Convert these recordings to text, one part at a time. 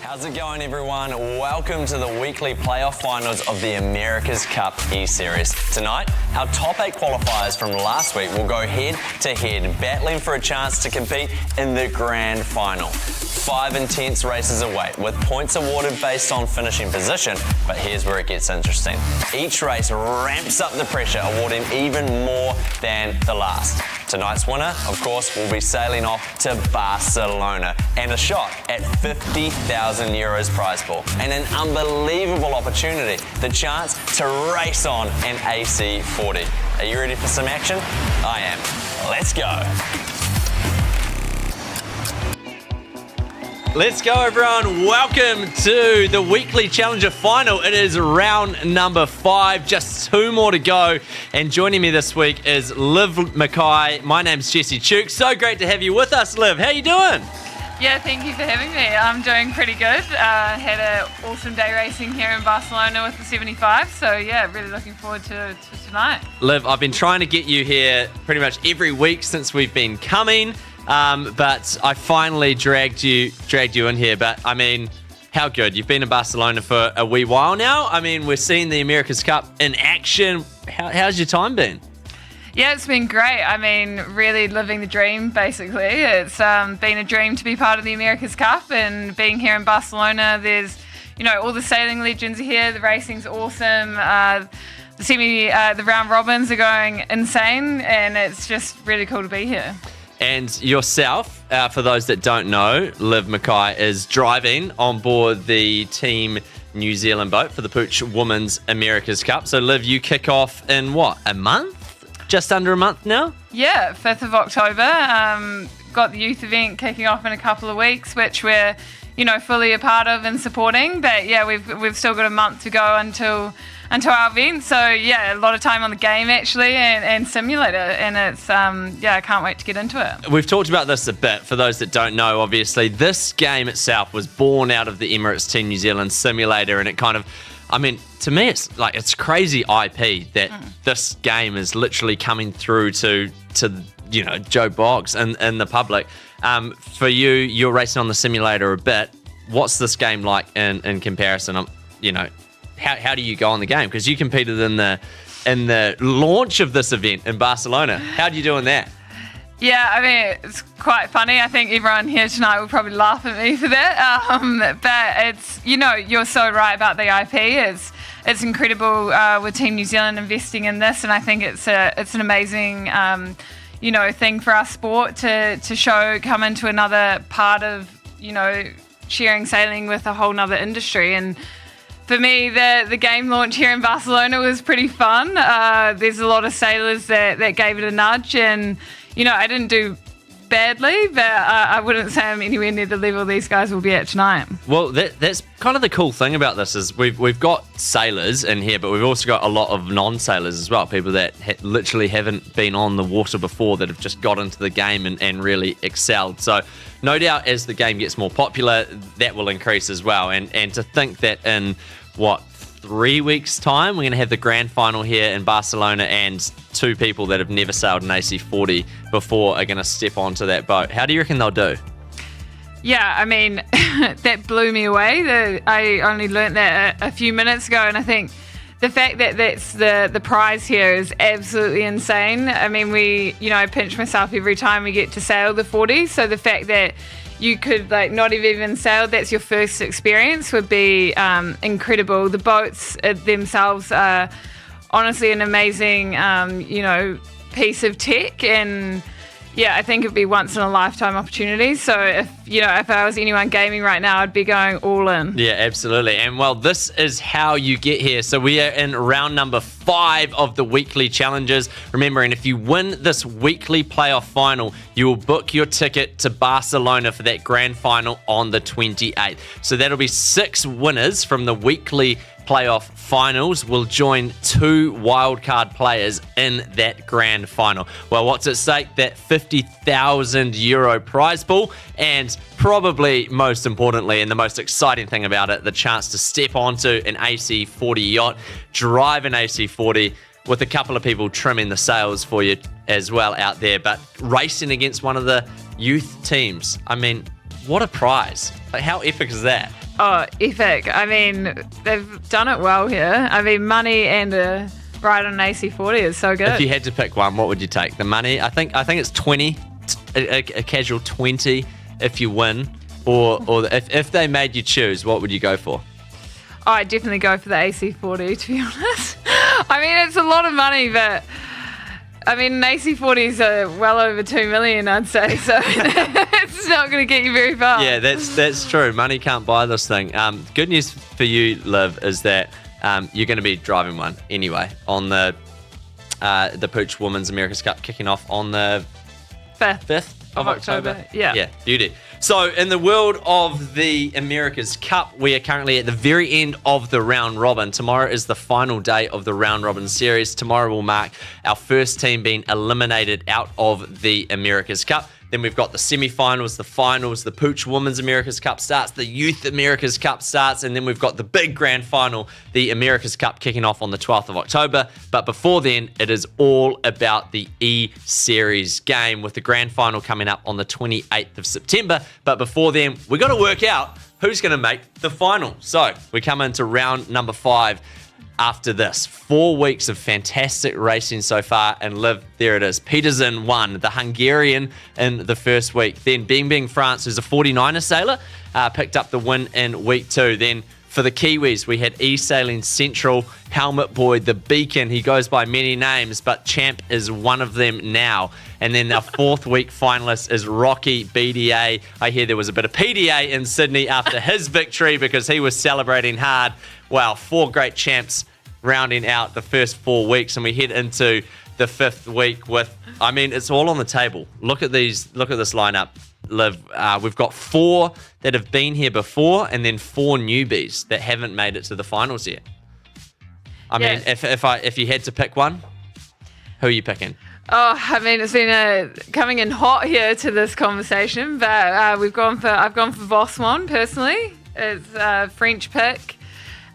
How's it going, everyone? Welcome to the weekly playoff finals of the America's Cup E-Series. Tonight, our top 8 qualifiers from last week will go head-to-head, battling for a chance to compete in the grand final. 5 intense races await, with points awarded based on finishing position, but here's where it gets interesting. Each race ramps up the pressure, awarding even more than the last. Tonight's winner, of course, will be sailing off to Barcelona and a shot at €50,000 prize pool. And an unbelievable opportunity, the chance to race on an AC40. Are you ready for some action? I am. Let's go. Let's go, everyone. Welcome to the weekly Challenger final. It is round number 5, just 2 more to go. And joining me this week is Liv Mackay. My name's Jesse Chuk. So great to have you with us, Liv. How you doing? Yeah, thank you for having me. I'm doing pretty good. Had an awesome day racing here in Barcelona with the 75. So yeah, really looking forward to tonight. Liv, I've been trying to get you here pretty much every week since we've been coming. But I finally dragged you in here. But I mean, how good? You've been in Barcelona for a wee while now. I mean, we're seeing the America's Cup in action. How's your time been? Yeah, it's been great. I mean, really living the dream, basically. It's been a dream to be part of the America's Cup, and being here in Barcelona, there's, all the sailing legends are here. The racing's awesome. The round robins are going insane, and it's just really cool to be here. And yourself, for those that don't know, Liv Mackay is driving on board the Team New Zealand boat for the Pooch Women's America's Cup. So, Liv, you kick off in what, a month? Just under a month now? Yeah, 5th of October. Got the youth event kicking off in a couple of weeks, which we're, fully a part of and supporting. But yeah, we've still got a month to go until our event. So yeah, a lot of time on the game actually and simulator, and it's I can't wait to get into it. We've talked about this a bit. For those that don't know, obviously this game itself was born out of the Emirates Team New Zealand simulator, and it kind of, I mean, to me it's crazy IP that this game is literally coming through to Joe Boggs and the public. For you're racing on the simulator a bit. What's this game like in comparison? How do you go on the game? Because you competed in the launch of this event in Barcelona. How do you do in that? Yeah, I mean, it's quite funny. I think everyone here tonight will probably laugh at me for that. But it's, you're so right about the IP. It's incredible with Team New Zealand investing in this, and I think it's an amazing thing for our sport to come into another part of sharing sailing with a whole nother industry. And for me, the game launch here in Barcelona was pretty fun. There's a lot of sailors that gave it a nudge, and I didn't do badly, but I wouldn't say I'm anywhere near the level these guys will be at tonight. Well, that's kind of the cool thing about this is we've got sailors in here, but we've also got a lot of non-sailors as well, people that literally haven't been on the water before, that have just got into the game and really excelled. So no doubt as the game gets more popular, that will increase as well. And to think that in, 3 weeks' time, we're going to have the grand final here in Barcelona, and 2 people that have never sailed an AC40 before are going to step onto that boat. How do you reckon they'll do? Yeah, I mean, that blew me away. I only learnt that a few minutes ago, and I think the fact that that's the prize here is absolutely insane. I mean, I pinch myself every time we get to sail the 40, so the fact that you could not have even sailed, that's your first experience, would be incredible. The boats themselves are honestly an amazing, piece of tech, and yeah, I think it'd be once in a lifetime opportunity. So if I was anyone gaming right now, I'd be going all in. Yeah, absolutely. And well, this is how you get here. So we are in round number 5 of the weekly challenges. Remember, and if you win this weekly playoff final, you will book your ticket to Barcelona for that grand final on the 28th. So that'll be 6 winners from the weekly playoff finals will join 2 wildcard players in that grand final. Well, what's at stake? That €50,000 prize pool, and probably most importantly, and the most exciting thing about it, the chance to step onto an AC40 yacht, drive an AC40 with a couple of people trimming the sails for you as well out there, but racing against one of the youth teams. I mean, what a prize. Like, how epic is that? Oh, epic. I mean, they've done it well here. I mean, money and a ride on an AC40 is so good. If you had to pick one, what would you take? The money? I think it's 20, a casual 20 if you win. Or if they made you choose, what would you go for? Oh, I'd definitely go for the AC40, to be honest. I mean, it's a lot of money, but I mean, an AC40s are well over 2 million, I'd say, so it's not going to get you very far. Yeah, that's true. Money can't buy this thing. Good news for you, Liv, is that you're going to be driving one anyway on the Pooch Women's America's Cup kicking off on the 5th of October. Yeah, beauty. So in the world of the America's Cup, we are currently at the very end of the round robin. Tomorrow is the final day of the round robin series. Tomorrow will mark our first team being eliminated out of the America's Cup. Then we've got the semi-finals, the finals, the Pooch Women's America's Cup starts, the Youth America's Cup starts, and then we've got the big grand final, the America's Cup kicking off on the 12th of October. But before then, it is all about the E-Series game with the grand final coming up on the 28th of September. But before then, we've got to work out who's going to make the final. So we come into round number 5. After this, 4 weeks of fantastic racing so far, and Liv, there it is. Peterson won, the Hungarian in the first week. Then Bing France, who's a 49er sailor, picked up the win in week 2. Then for the Kiwis, we had E-Sailing Central, Helmet Boy, the Beacon. He goes by many names, but Champ is one of them now. And then our 4th week finalist is Rocky BDA. I hear there was a bit of PDA in Sydney after his victory because he was celebrating hard. Wow, 4 great champs rounding out the first 4 weeks, and we head into the 5th week with, I mean, it's all on the table. Look at this lineup, Liv. We've got 4 that have been here before, and then 4 newbies that haven't made it to the finals yet. I mean, if you had to pick one, who are you picking? Oh, I mean, it's been coming in hot here to this conversation, but I've gone for Voswan personally. It's a French pick.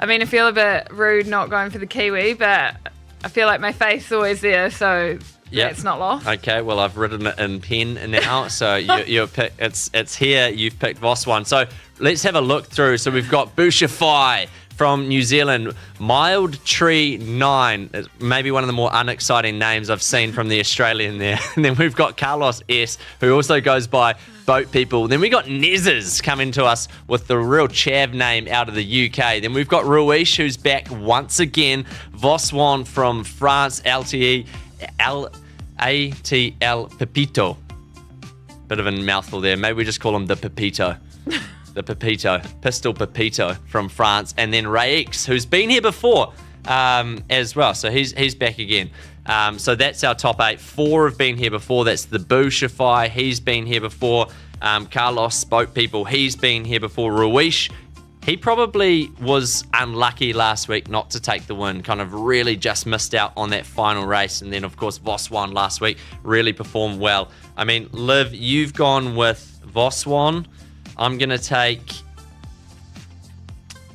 I mean, I feel a bit rude not going for the Kiwi, but I feel like my faith's always there, so it's not lost. Okay, well, I've written it in pen now, so you're pick. It's here. You've picked Voswan. So let's have a look through. So we've got Bouchafai from New Zealand, Mild Tree 9, maybe one of the more unexciting names I've seen from the Australian there. And then we've got Carlos S, who also goes by Boat People. Then we got Nezes coming to us with the real chav name out of the UK. Then we've got Ruish, who's back once again. Voswan from France, ATL Pepito. Bit of a mouthful there. Maybe we just call him the Pepito. The Pepito, Pistol Pepito from France. And then Raix, who's been here before as well. So he's back again. So that's our top 8. 4 have been here before. That's the Bouchafai. He's been here before. Carlos Boat People. He's been here before. Ruish. He probably was unlucky last week not to take the win. Kind of really just missed out on that final race. And then, of course, Voswan last week really performed well. I mean, Liv, you've gone with Voswan. I'm going to take...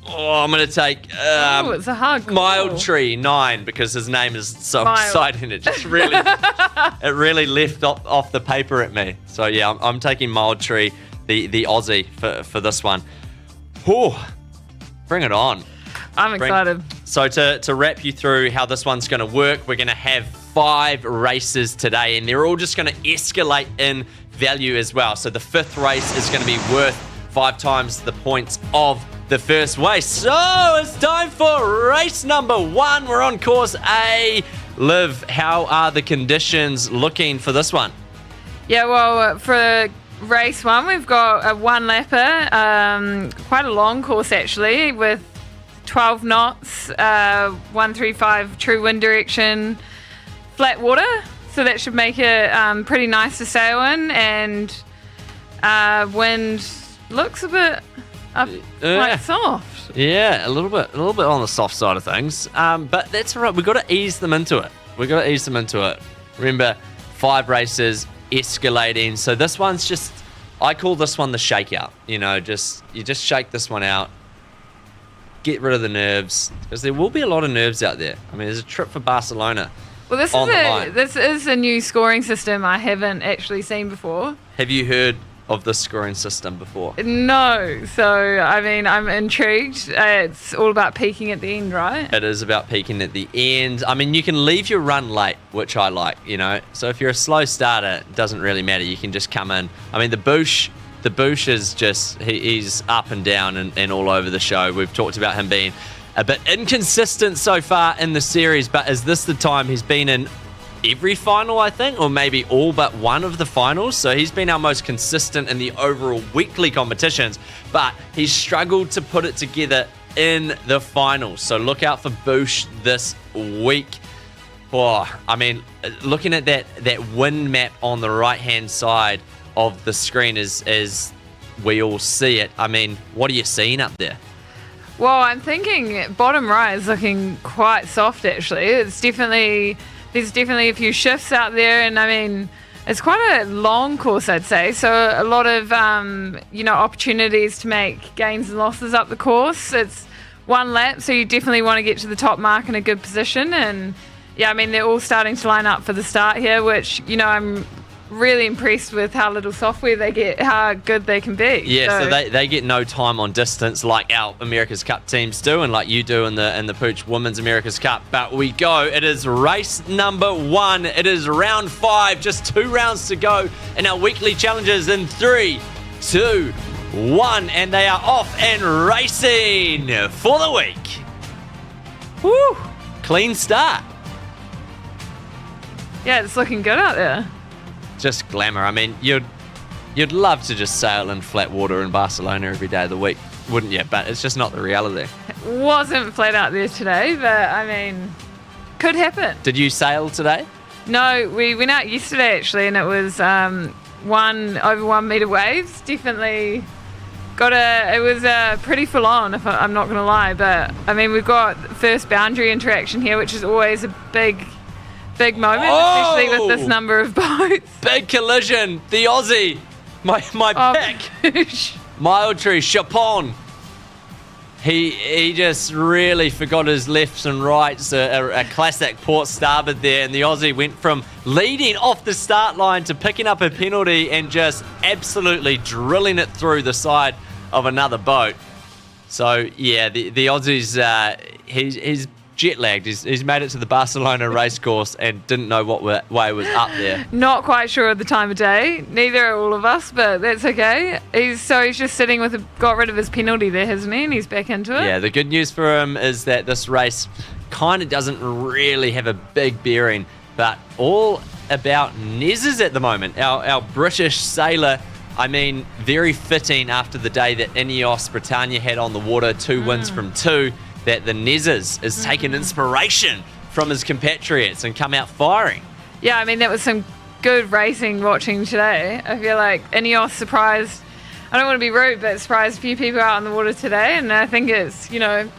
it's a hard call. Mild Tree 9 because his name is so exciting. It just really, it really left off the paper at me. So yeah, I'm taking Mild Tree, the Aussie for this one. Whew, bring it on. I'm excited. So to wrap you through how this one's going to work, we're going to have 5 races today, and they're all just going to escalate in value as well. So the 5th race is going to be worth 5 times the points of the first race. So it's time for race number 1. We're on course A. Liv, how are the conditions looking for this one? Yeah, well, for race 1, we've got a 1-lapper, quite a long course actually, with 12 knots, 135 true wind direction, flat water. So that should make it pretty nice to sail in, and wind looks a bit like soft. Yeah, a little bit on the soft side of things. But that's all right. We've got to ease them into it. Remember, 5 races, escalating. So this one's just, I call this one the shakeout. You know, you just shake this one out. Get rid of the nerves, because there will be a lot of nerves out there. I mean, there's a trip for Barcelona. Well, this is a new scoring system I haven't actually seen before. Have you heard of the scoring system before? No. So, I mean, I'm intrigued. It's all about peaking at the end, right? It is about peaking at the end. I mean, you can leave your run late, which I like, you know. So if you're a slow starter, it doesn't really matter. You can just come in. I mean, the Boosh is just, he's up and down and all over the show. We've talked about him being a bit inconsistent so far in the series, but is this the time? He's been in every final, I think, or maybe all but one of the finals. So he's been our most consistent in the overall weekly competitions, but he's struggled to put it together in the finals. So look out for Boosh this week. Oh, I mean, looking at that win map on the right-hand side of the screen as we all see it, I mean, what are you seeing up there? Well, I'm thinking bottom right is looking quite soft, actually. There's definitely a few shifts out there, and I mean, it's quite a long course, I'd say. So a lot of, opportunities to make gains and losses up the course. It's one lap, so you definitely want to get to the top mark in a good position. And yeah, I mean, they're all starting to line up for the start here, which, I'm really impressed with how little software they get, how good they can be. Yeah, so they get no time on distance like our America's Cup teams do, and like you do in the Pooch Women's America's Cup. But we go. It is race number 1. It is round 5. Just 2 rounds to go in our weekly challenges in 3, 2, 1, and they are off and racing for the week. Woo! Clean start. Yeah, it's looking good out there. Just glamour. I mean, you'd love to just sail in flat water in Barcelona every day of the week, wouldn't you? But it's just not the reality. It wasn't flat out there today, but I mean, could happen. Did you sail today? No, we went out yesterday actually, and it was over 1 meter waves. Definitely it was pretty full on, if I'm not going to lie. But I mean, we've got first boundary interaction here, which is always a big moment, especially with this number of boats. Big collision. The Aussie. My pick. Mildtree, Chapon. He just really forgot his lefts and rights. A classic port starboard there. And the Aussie went from leading off the start line to picking up a penalty and just absolutely drilling it through the side of another boat. So, yeah, the Aussie's, he's jet lagged. He's made it to the Barcelona racecourse and didn't know what way was up there. Not quite sure of the time of day. Neither are all of us, but that's okay. He's just sitting got rid of his penalty there, hasn't he? And he's back into it. Yeah, the good news for him is that this race kind of doesn't really have a big bearing, but all about Nez's at the moment. Our British sailor. I mean, very fitting after the day that Ineos Britannia had on the water, 2 wins from 2. That the Nez's is taking inspiration from his compatriots and come out firing. Yeah, I mean, that was some good racing watching today. I feel like Ineos surprised, I don't want to be rude, but surprised a few people out on the water today, and I think it's,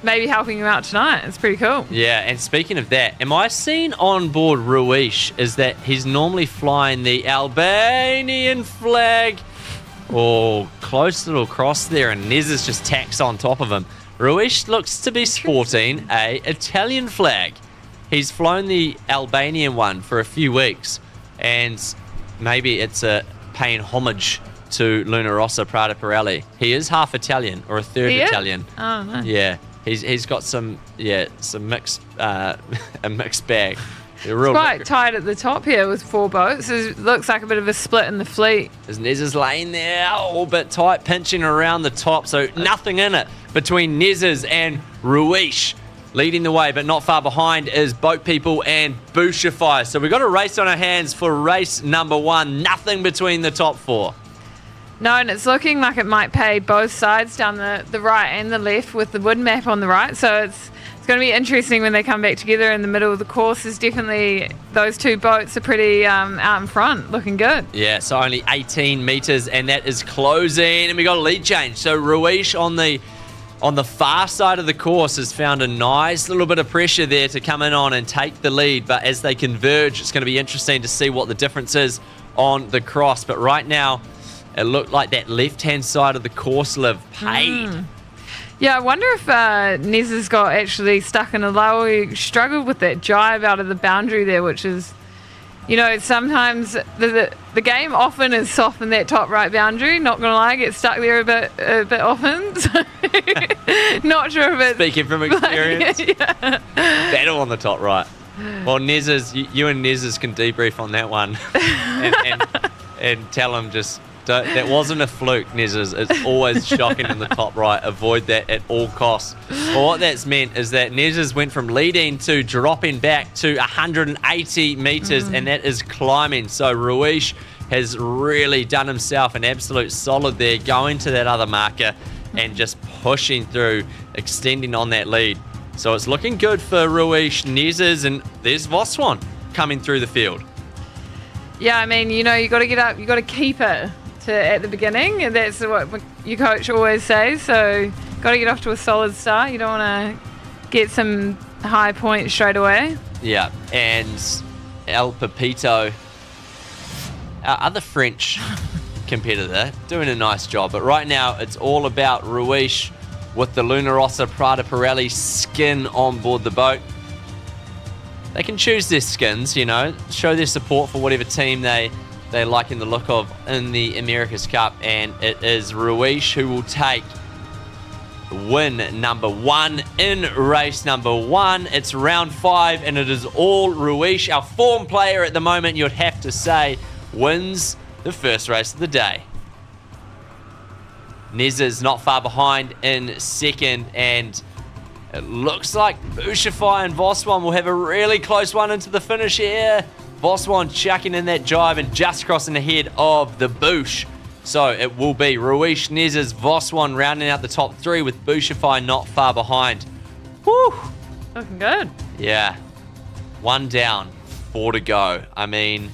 maybe helping him out tonight. It's pretty cool. Yeah, and speaking of that, am I seen on board Ruiz is that he's normally flying the Albanian flag. Oh, close little cross there, and Nez's just tacks on top of him. Ruiz looks to be sporting a Italian flag. He's flown the Albanian one for a few weeks, and maybe it's paying homage to Luna Rossa Prada Pirelli. He is half Italian, or a third Italian. Oh, no. Yeah, he's got some mixed a mixed bag. It's quite tight at the top here with 4 boats. It looks like a bit of a split in the fleet. As Nez's lane there, a bit tight, pinching around the top, so nothing in it between Nez's and Ruiz. Leading the way, but not far behind, is Boat People and Bouchify. So we've got a race on our hands for race number 1. Nothing between the top 4. No, and it's looking like it might pay both sides down the right and the left with the wood map on the right. So it's going to be interesting when they come back together in the middle of the course. Is definitely those 2 boats are pretty out in front, looking good. Yeah, so only 18 metres, and that is closing, and we got a lead change. So Ruiz on the far side of the course has found a nice little bit of pressure there to come in on and take the lead. But as they converge, it's going to be interesting to see what the difference is on the cross. But right now, it looked like that left-hand side of the course live paid. Yeah, I wonder if Nez has got actually stuck in a lull. He struggled with that jibe out of the boundary there, which is sometimes the game often is soft in that top right boundary. Not gonna lie, get stuck there a bit often. So not sure if it's Speaking from experience, yeah. battle on the top right. Well, you and Nez's can debrief on that one, and tell him that wasn't a fluke, Nez's. It's always shocking in the top right. Avoid that at all costs. Well, what that's meant is that Nez's went from leading to dropping back to 180 metres, and that is climbing. So Ruiz has really done himself an absolute solid there, going to that other marker and just pushing through, extending on that lead. So it's looking good for Ruiz, Nez's, and there's Voswan coming through the field. Yeah, I mean, you got to get up, you got to keep it at the beginning, and that's what your coach always says. So got to get off to a solid start. You don't want to get some high points straight away. Yeah, and El Pepito, our other French competitor, doing a nice job. But right now, it's all about Ruiz with the Luna Rossa Prada Pirelli skin on board the boat. They can choose their skins, show their support for whatever team they like in the look of in the America's Cup, and it is Ruiz who will take win number 1 in race number 1. It's round 5, and it is all Ruiz, our form player at the moment, you'd have to say, wins the first race of the day. Nez is not far behind in second, and it looks like Bouchify and Voswan will have a really close one into the finish here. Voswan chucking in that jibe and just crossing ahead of the Bouch. So it will be Ruiz, Nez's, Voswan rounding out the top 3 with Bouchify not far behind. Woo! Looking good. Yeah. 1 down, 4 to go. I mean,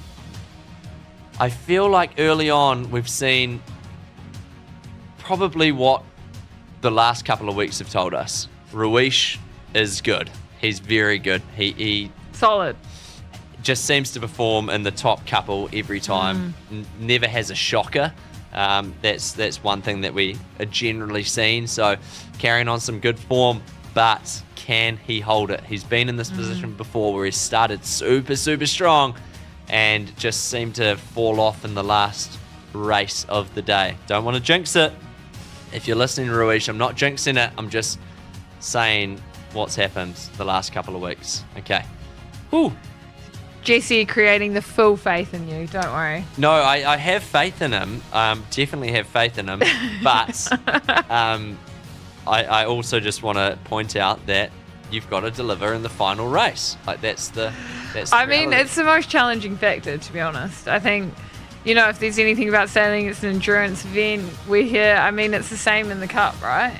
I feel like early on we've seen probably what the last couple of weeks have told us. Ruiz is good. He's very good. He solid. Just seems to perform in the top couple every time. Never has a shocker. That's one thing that we are generally seeing. So carrying on some good form, but can he hold it? He's been in this position before where he started super, super strong and just seemed to fall off in the last race of the day. Don't want to jinx it. If you're listening, Ruiz, I'm not jinxing it. I'm just saying what's happened the last couple of weeks. Okay. Whew. Jesse creating the full faith in you. Don't worry. No, I have faith in him. Definitely have faith in him. But I also just want to point out that you've got to deliver in the final race. Like that's the reality. It's the most challenging factor, to be honest. I think, if there's anything about sailing, it's an endurance event. We're here. It's the same in the cup, right?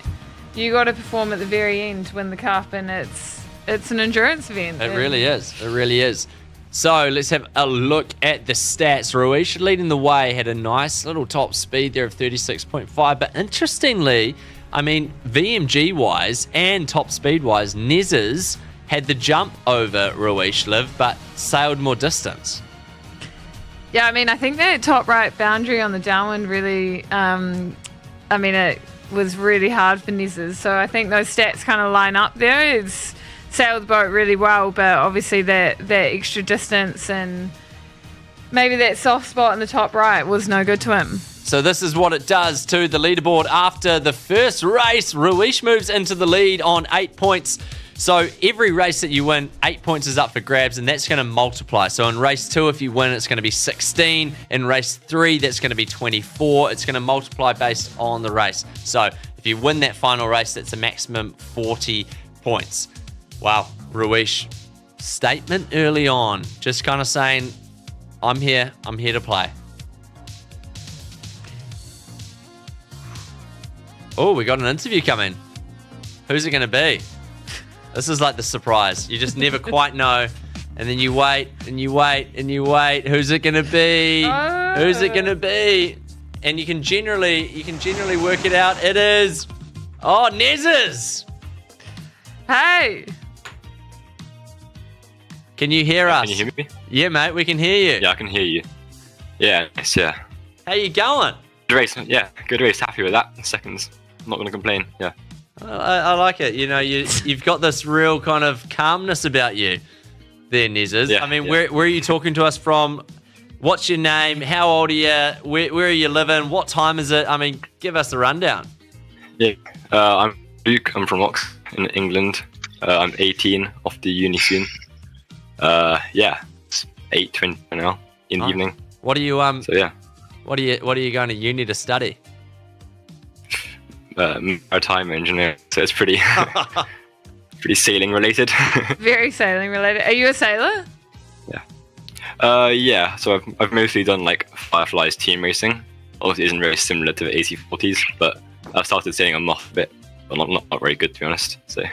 You got to perform at the very end to win the cup, and it's an endurance event. It really is. It really is. So let's have a look at the stats. Ruiz leading the way, had a nice little top speed there of 36.5. But interestingly, VMG-wise and top speed-wise, Nez's had the jump over Ruiz Liv, but sailed more distance. Yeah, I think that top right boundary on the downwind really, it was really hard for Nez's. So I think those stats kind of line up there. It's sailed the boat really well, but obviously that extra distance and maybe that soft spot in the top right was no good to him. So this is what it does to the leaderboard after the first race. Ruiz moves into the lead on 8 points. So every race that you win, 8 points is up for grabs, and that's going to multiply. So in race 2, if you win, it's going to be 16. In race 3, that's going to be 24. It's going to multiply based on the race. So if you win that final race, that's a maximum 40 points. Wow, Ruiz, statement early on, just kind of saying, I'm here to play. Oh, we got an interview coming. Who's it going to be? This is like the surprise. You just never quite know. And then you wait, and you wait, and you wait. Who's it going to be? Oh. Who's it going to be? And you can generally work it out. It is, Nez's. Hey. Can you hear us? Can you hear me? Yeah, mate, we can hear you. Yeah, I can hear you. Yeah, nice, yeah. How you going? Good race, yeah, good race. Happy with that. Seconds. I'm not going to complain, yeah. I like it. You've got this real kind of calmness about you. there, Nizzers. Yeah, I mean, yeah. where are you talking to us from? What's your name? How old are you? Where are you living? What time is it? I mean, give us a rundown. Yeah, I'm Luke. I'm from Oxford in England. I'm 18, off to uni soon. It's 8:20 now in the evening. What are you So yeah, What are you going to uni to study? maritime engineer. So it's pretty pretty sailing related. Very sailing related. Are you a sailor? Yeah. So I've mostly done like Firefly's team racing. Obviously, it isn't very similar to the AC40s, but I've started sailing on Moth a bit, but not very good to be honest. So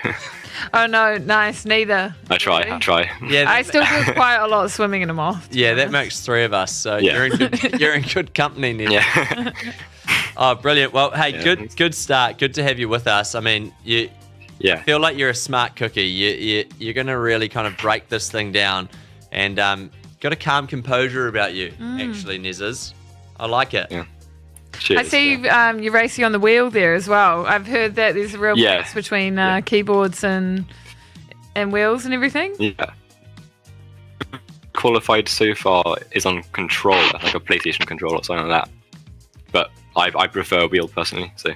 Oh no, nice. Neither. I try. Yeah, I still do quite a lot of swimming in a moth. to yeah, be that honest. makes 3 of us. So Yeah. you're in good company, Nizzers. Yeah. Oh, brilliant. Well, hey, Yeah. good start. Good to have you with us. I mean, you Yeah. feel like you're a smart cookie. You're going to really kind of break this thing down, and got a calm composure about you, actually, Nizzers. I like it. Yeah. Cheers. I see yeah. you're racing on the wheel there as well. I've heard that there's a real Yeah. mix between Yeah. keyboards and wheels and everything. Yeah. Qualified so far is on controller, like a PlayStation controller or something like that. But I prefer a wheel personally, so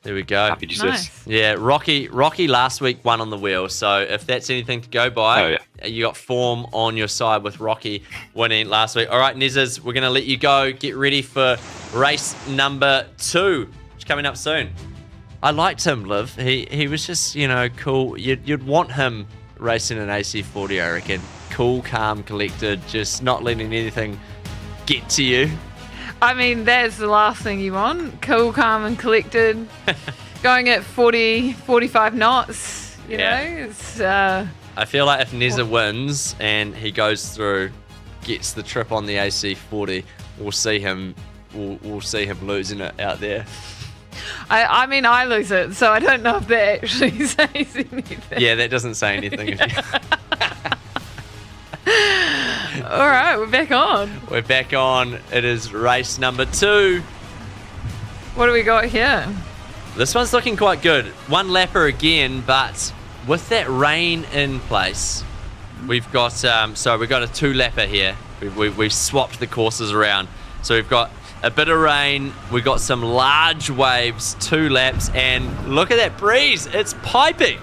There we go. happy to do Nice. this. Yeah, Rocky last week won on the wheel. So if that's anything to go by, Oh, yeah. you got form on your side with Rocky winning last week. All right, Nizzers, we're going to let you go. Get ready for race number 2, which is coming up soon. I liked him, Liv. He was just, cool. You'd want him racing an AC40, I reckon. Cool, calm, collected, just not letting anything get to you. I mean, that's the last thing you want. Cool, calm, and collected. Going at 40, 45 knots, you Yeah. know. It's I feel like if Nizza wins and he goes through, gets the trip on the AC40, we'll see him losing it out there. I mean, I lose it, so I don't know if that actually says anything. Yeah, that doesn't say anything. All right, we're back on. We're back on. It is race number 2. What do we got here? This one's looking quite good. One lapper again, but with that rain in place, we've got we've got a 2 lapper here. We've swapped the courses around. So we've got a bit of rain, we've got some large waves, 2 laps, and look at that breeze. It's piping.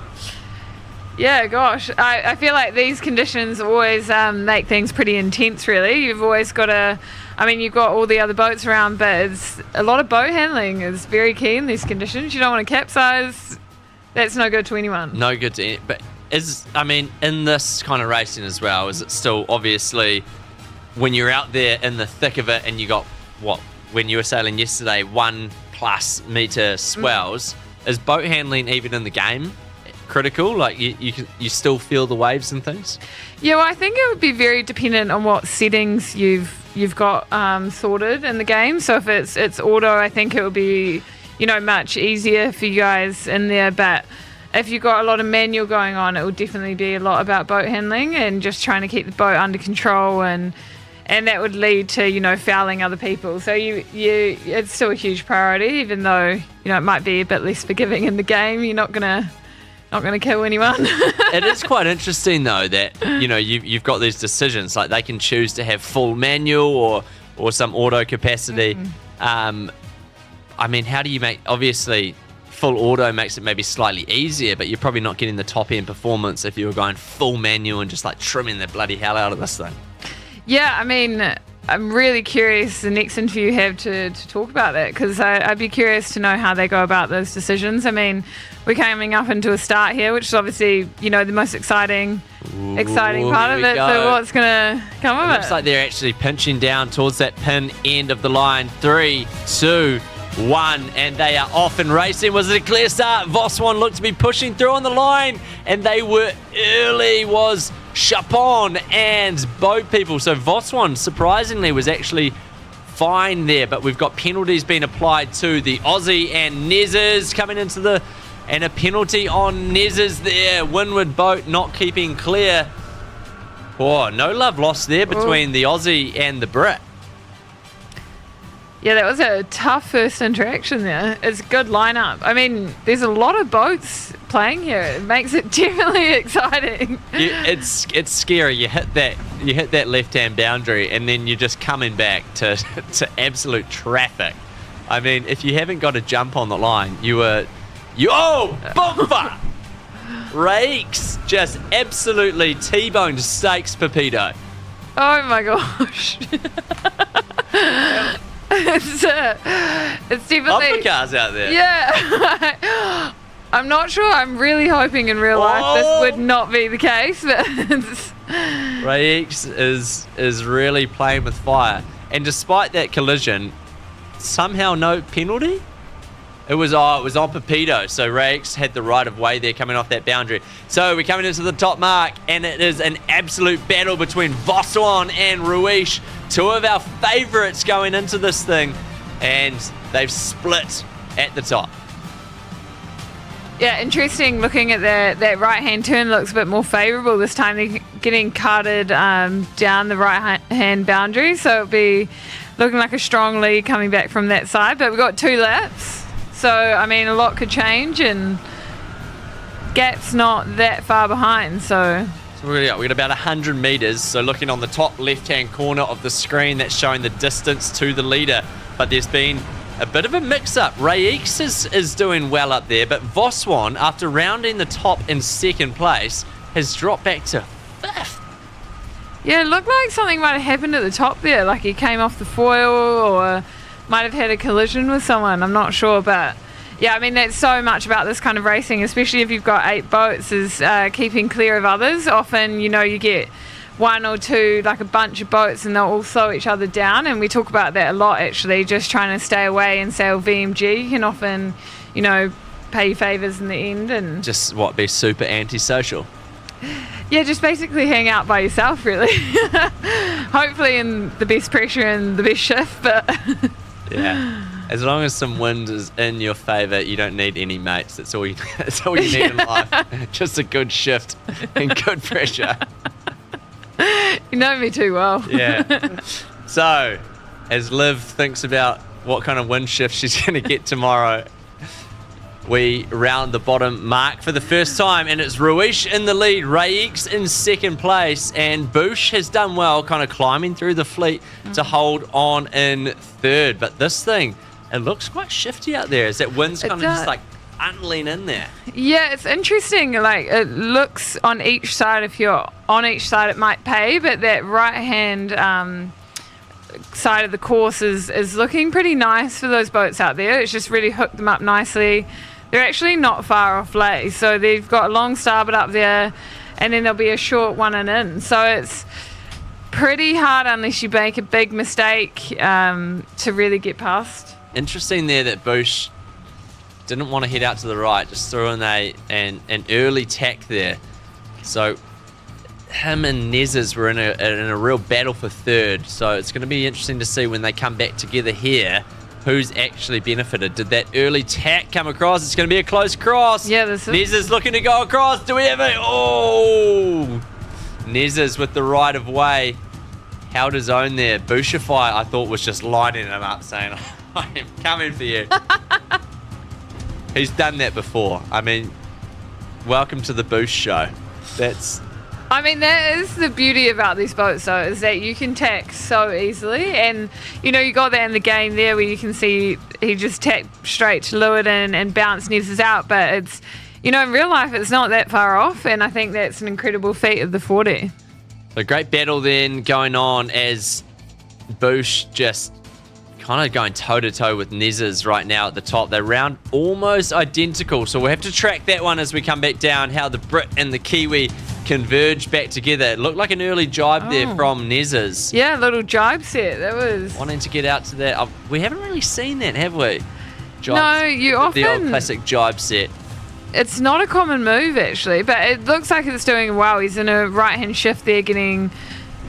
Yeah, gosh. I feel like these conditions always make things pretty intense, really. You've always got to... I mean, you've got all the other boats around, but it's a lot of boat handling is very key in these conditions. You don't want to capsize. That's no good to anyone. No good to any, but in this kind of racing as well, is it still obviously when you're out there in the thick of it and you got when you were sailing yesterday 1+ meter swells, is boat handling even in the game critical? Like you still feel the waves and things? Yeah, well, I think it would be very dependent on what settings you've got sorted in the game. So if it's auto, I think it would be much easier for you guys in there. But if you've got a lot of manual going on, it will definitely be a lot about boat handling and just trying to keep the boat under control, and that would lead to fouling other people. So it's still a huge priority, even though it might be a bit less forgiving in the game. You're not gonna kill anyone. It is quite interesting though that you've got these decisions, like they can choose to have full manual or some auto capacity. I mean, how do you make, obviously full auto makes it maybe slightly easier, but you're probably not getting the top end performance if you were going full manual and just like trimming the bloody hell out of this thing. Yeah, I mean, I'm really curious the next interview you have to talk about that, because I'd be curious to know how they go about those decisions. I mean, we're coming up into a start here, which is obviously, the most exciting part of it. So what's going to come of it? Looks like they're actually pinching down towards that pin end of the line. 3, 2, 1, and they are off and racing. Was it a clear start? Voswan looked to be pushing through on the line, and they were early. Was Chapon and Boat People. So Voswan, surprisingly, was actually fine there, but we've got penalties being applied to the Aussie and Nezzers coming into and a penalty on Nezzers there. Windward Boat not keeping clear. Oh, no love lost there between the Aussie and the Brit. Yeah, that was a tough first interaction there. It's a good lineup. I mean, there's a lot of boats playing here. It makes it definitely exciting. It's scary. You hit that left-hand boundary, and then you're just coming back to absolute traffic. I mean, if you haven't got a jump on the line, bumper! Rakes just absolutely T-boned Stakes Pepito. Oh my gosh. It's definitely Bumper cars out there. Yeah. I'm not sure. I'm really hoping in real life this would not be the case, but Rakes is really playing with fire. And despite that collision, somehow no penalty? It was on Pepito, so Rakes had the right of way there coming off that boundary. So we're coming into the top mark, and it is an absolute battle between Voswan and Ruiz, two of our favourites going into this thing, and they've split at the top. yeah, interesting. Looking at that right-hand turn, looks a bit more favourable this time. They're getting carted down the right-hand boundary, so it'll be looking like a strong lead coming back from that side. But we've got 2 laps. So, I mean, a lot could change, and Gap's not that far behind, so we got about 100 metres, so looking on the top left-hand corner of the screen, that's showing the distance to the leader. But there's been a bit of a mix-up. Rakes is doing well up there, but Voswan, after rounding the top in 2nd place, has dropped back to 5th. yeah, it looked like something might have happened at the top there, like he came off the foil or might have had a collision with someone. I'm not sure, but yeah, I mean, that's so much about this kind of racing, especially if you've got 8 boats, is keeping clear of others. Often, you get 1 or 2, like a bunch of boats, and they'll all slow each other down, and we talk about that a lot, actually, just trying to stay away and sail VMG can often, pay favours in the end. And Just, be super antisocial? yeah, just basically hang out by yourself, really. Hopefully in the best pressure and the best shift, but Yeah. As long as some wind is in your favour, you don't need any mates. That's all you need in life. Just a good shift and good pressure. you know me too well. Yeah. So, as Liv thinks about what kind of wind shift she's going to get tomorrow, we round the bottom mark for the first time, and it's Ruiz in the lead, Rakes in 2nd place, and Bush has done well, kind of climbing through the fleet to hold on in 3rd. But this thing, it looks quite shifty out there. Is that wind's kind of just like unlean in there? Yeah, it's interesting. Like, it looks on each side, if you're on each side, it might pay, but that right-hand side of the course is looking pretty nice for those boats out there. It's just really hooked them up nicely. They're actually not far off lay, so they've got a long starboard up there, and then there'll be a short one and in. So it's pretty hard unless you make a big mistake to really get past. Interesting there that Bush didn't want to head out to the right, just threw in an early tack there. So him and Nezes were in a real battle for 3rd, so it's going to be interesting to see when they come back together here who's actually benefited. Did that early tack come across? It's going to be a close cross. Yeah, this is. Nezes looking to go across. Do we have it? Oh! Nezes with the right of way. Held his own there. Bushify, I thought, was just lining him up, saying, I am coming for you. He's done that before. I mean, welcome to the Bush show. That is the beauty about these boats, though, is that you can tack so easily. And, you got that in the game there where you can see he just tacked straight to leeward and bounced Nezes out. But it's, in real life, it's not that far off. And I think that's an incredible feat of the 40. So great battle then going on as Bush just kind of going toe-to-toe with Nezes right now at the top. They're round almost identical, so we'll have to track that one as we come back down, how the Brit and the Kiwi converge back together. It looked like an early jibe there from Nezes. Yeah, little jibe set. That was... wanting to get out to that. We haven't really seen that, have we? No, you often... the old classic jibe set. It's not a common move, actually, but it looks like it's doing well. He's in a right-hand shift there, getting,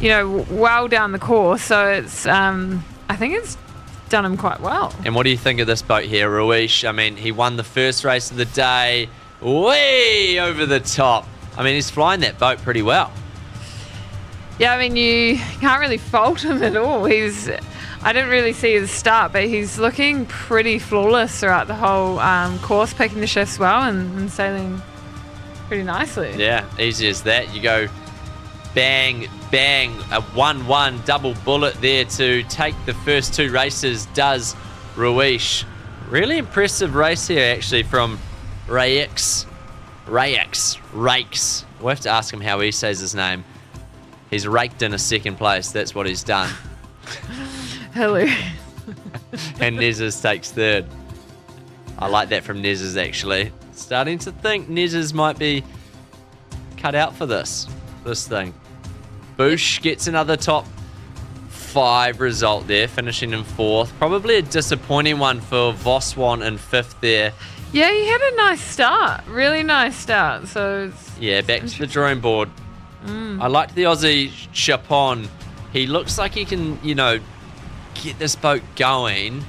well down the course. So it's... I think it's done him quite well. And what do you think of this boat here, Ruiz? I mean, he won the first race of the day way over the top. I mean, he's flying that boat pretty well. Yeah, I mean, you can't really fault him at all. I didn't really see his start, but he's looking pretty flawless throughout the whole course, picking the shifts well and sailing pretty nicely. Yeah, easy as that. You go bang, bang, a 1-1 double bullet there to take the first 2 races, does Ruiz. Really impressive race here, actually, from Rakes. We'll have to ask him how he says his name. He's raked in a second place. That's what he's done. Hello. And Nezes takes third. I like that from Nezes, actually. Starting to think Nezes might be cut out for this thing. Bush gets another top 5 result there, finishing in 4th. Probably a disappointing one for Voswan in 5th there. Yeah, he had a nice start. Really nice start. So yeah, back to the drawing board. I liked the Aussie Chapon. He looks like he can, get this boat going,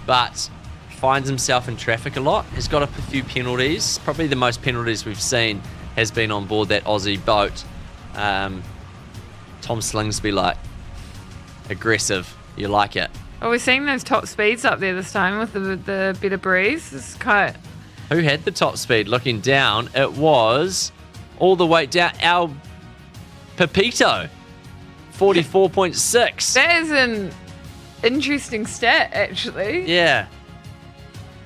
but finds himself in traffic a lot. He's got up a few penalties. Probably the most penalties we've seen has been on board that Aussie boat. Tom Slingsby like aggressive. You like it. Oh, we're seeing those top speeds up there this time with the better breeze. It's quite... Who had the top speed? Looking down, it was all the way down. Our Pepito, 44.6. That is an interesting stat, actually. Yeah.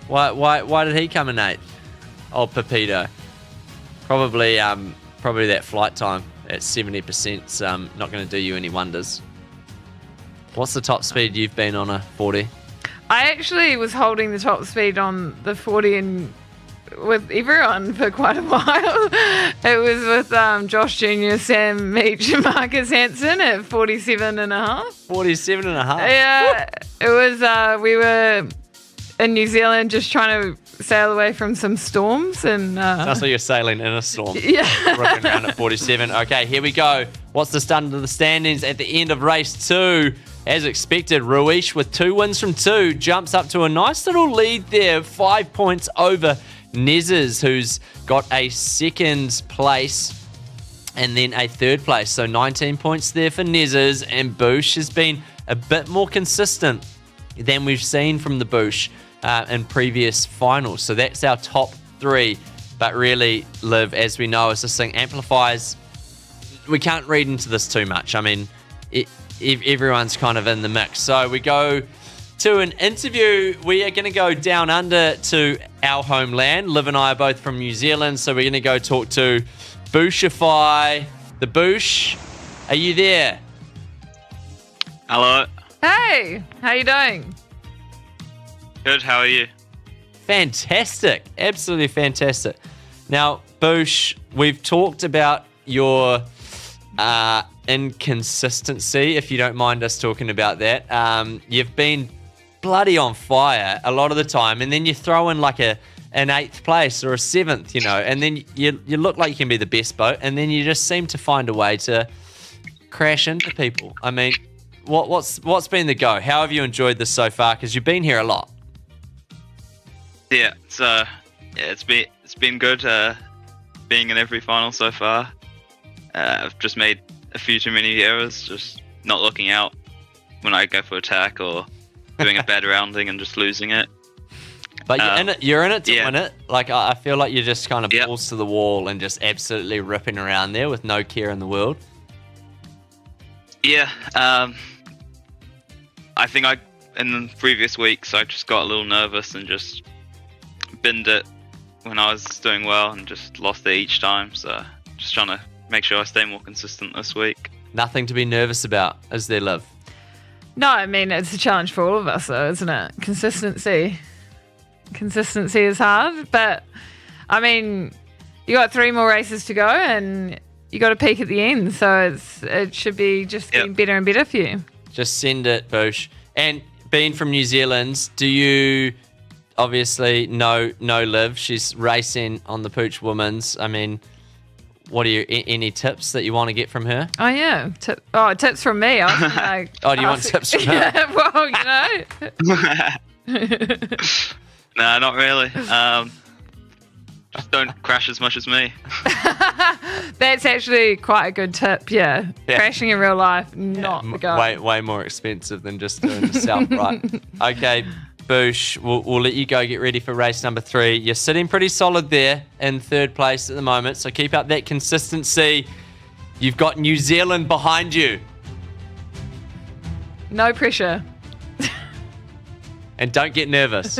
Why did he come in 8th? Old Pepito. Probably that flight time at 70%'s not going to do you any wonders. What's the top speed you've been on a 40? I actually was holding the top speed on the 40 and with everyone for quite a while. It was with Josh Jr., Sam Meach, and Marcus Hansen at 47.5. 47.5? Yeah, it was, we were in New Zealand just trying to sail away from some storms. And that's why you're sailing in a storm. Yeah. Rocking around at 47. Okay, here we go. What's the start of the standings at the end of race 2? As expected, Ruiz with 2 wins from 2 jumps up to a nice little lead there, 5 points over Nezes, who's got a 2nd place and then a 3rd place. So 19 points there for Nezes, and Bush has been a bit more consistent than we've seen from the Bush in previous finals. So that's our top 3. But really, Liv, as we know, as this thing amplifies, we can't read into this too much. I mean, everyone's kind of in the mix. So we go to an interview. We are going to go down under to our homeland. Liv and I are both from New Zealand, so we're going to go talk to Bushify. The Bush, are you there? Hello. hey, how you doing? Good, how are you? Fantastic. Absolutely fantastic. Now, Bush, we've talked about your inconsistency, if you don't mind us talking about that. You've been bloody on fire a lot of the time, and then you throw in like an 8th place or a 7th, and then you look like you can be the best boat, and then you just seem to find a way to crash into people. I mean, what's been the go? How have you enjoyed this so far? Because you've been here a lot. Yeah, it's been good being in every final so far. I've just made a few too many errors, just not looking out when I go for attack or doing a bad rounding and just losing it. But you're in it to yeah. win it. Like, I feel like you're just kind of Yep. balls to the wall and just absolutely ripping around there with no care in the world. Yeah, I think in the previous weeks I just got a little nervous and just binned it when I was doing well and just lost it each time. So just trying to make sure I stay more consistent this week. Nothing to be nervous about, is there, Liv? No, I mean, it's a challenge for all of us, though, isn't it? Consistency is hard, but I mean, you got 3 more races to go and you got to peak at the end, so it should be just getting better and better for you. Just send it, Bush. And being from New Zealand, do you obviously know Liv? She's racing on the Pooch Women's. I mean, what are any tips that you want to get from her? Oh, yeah. Tips from me. Like, Oh, do you want tips from her? Yeah, well, No, not really. Just don't crash as much as me. That's actually quite a good tip. Yeah, Yeah. crashing in real life, not the goal. Way more expensive than just doing the south right. Okay, Boosh, we'll let you go get ready for race number 3. You're sitting pretty solid there in 3rd place at the moment, so keep up that consistency. You've got New Zealand behind you. No pressure. And don't get nervous.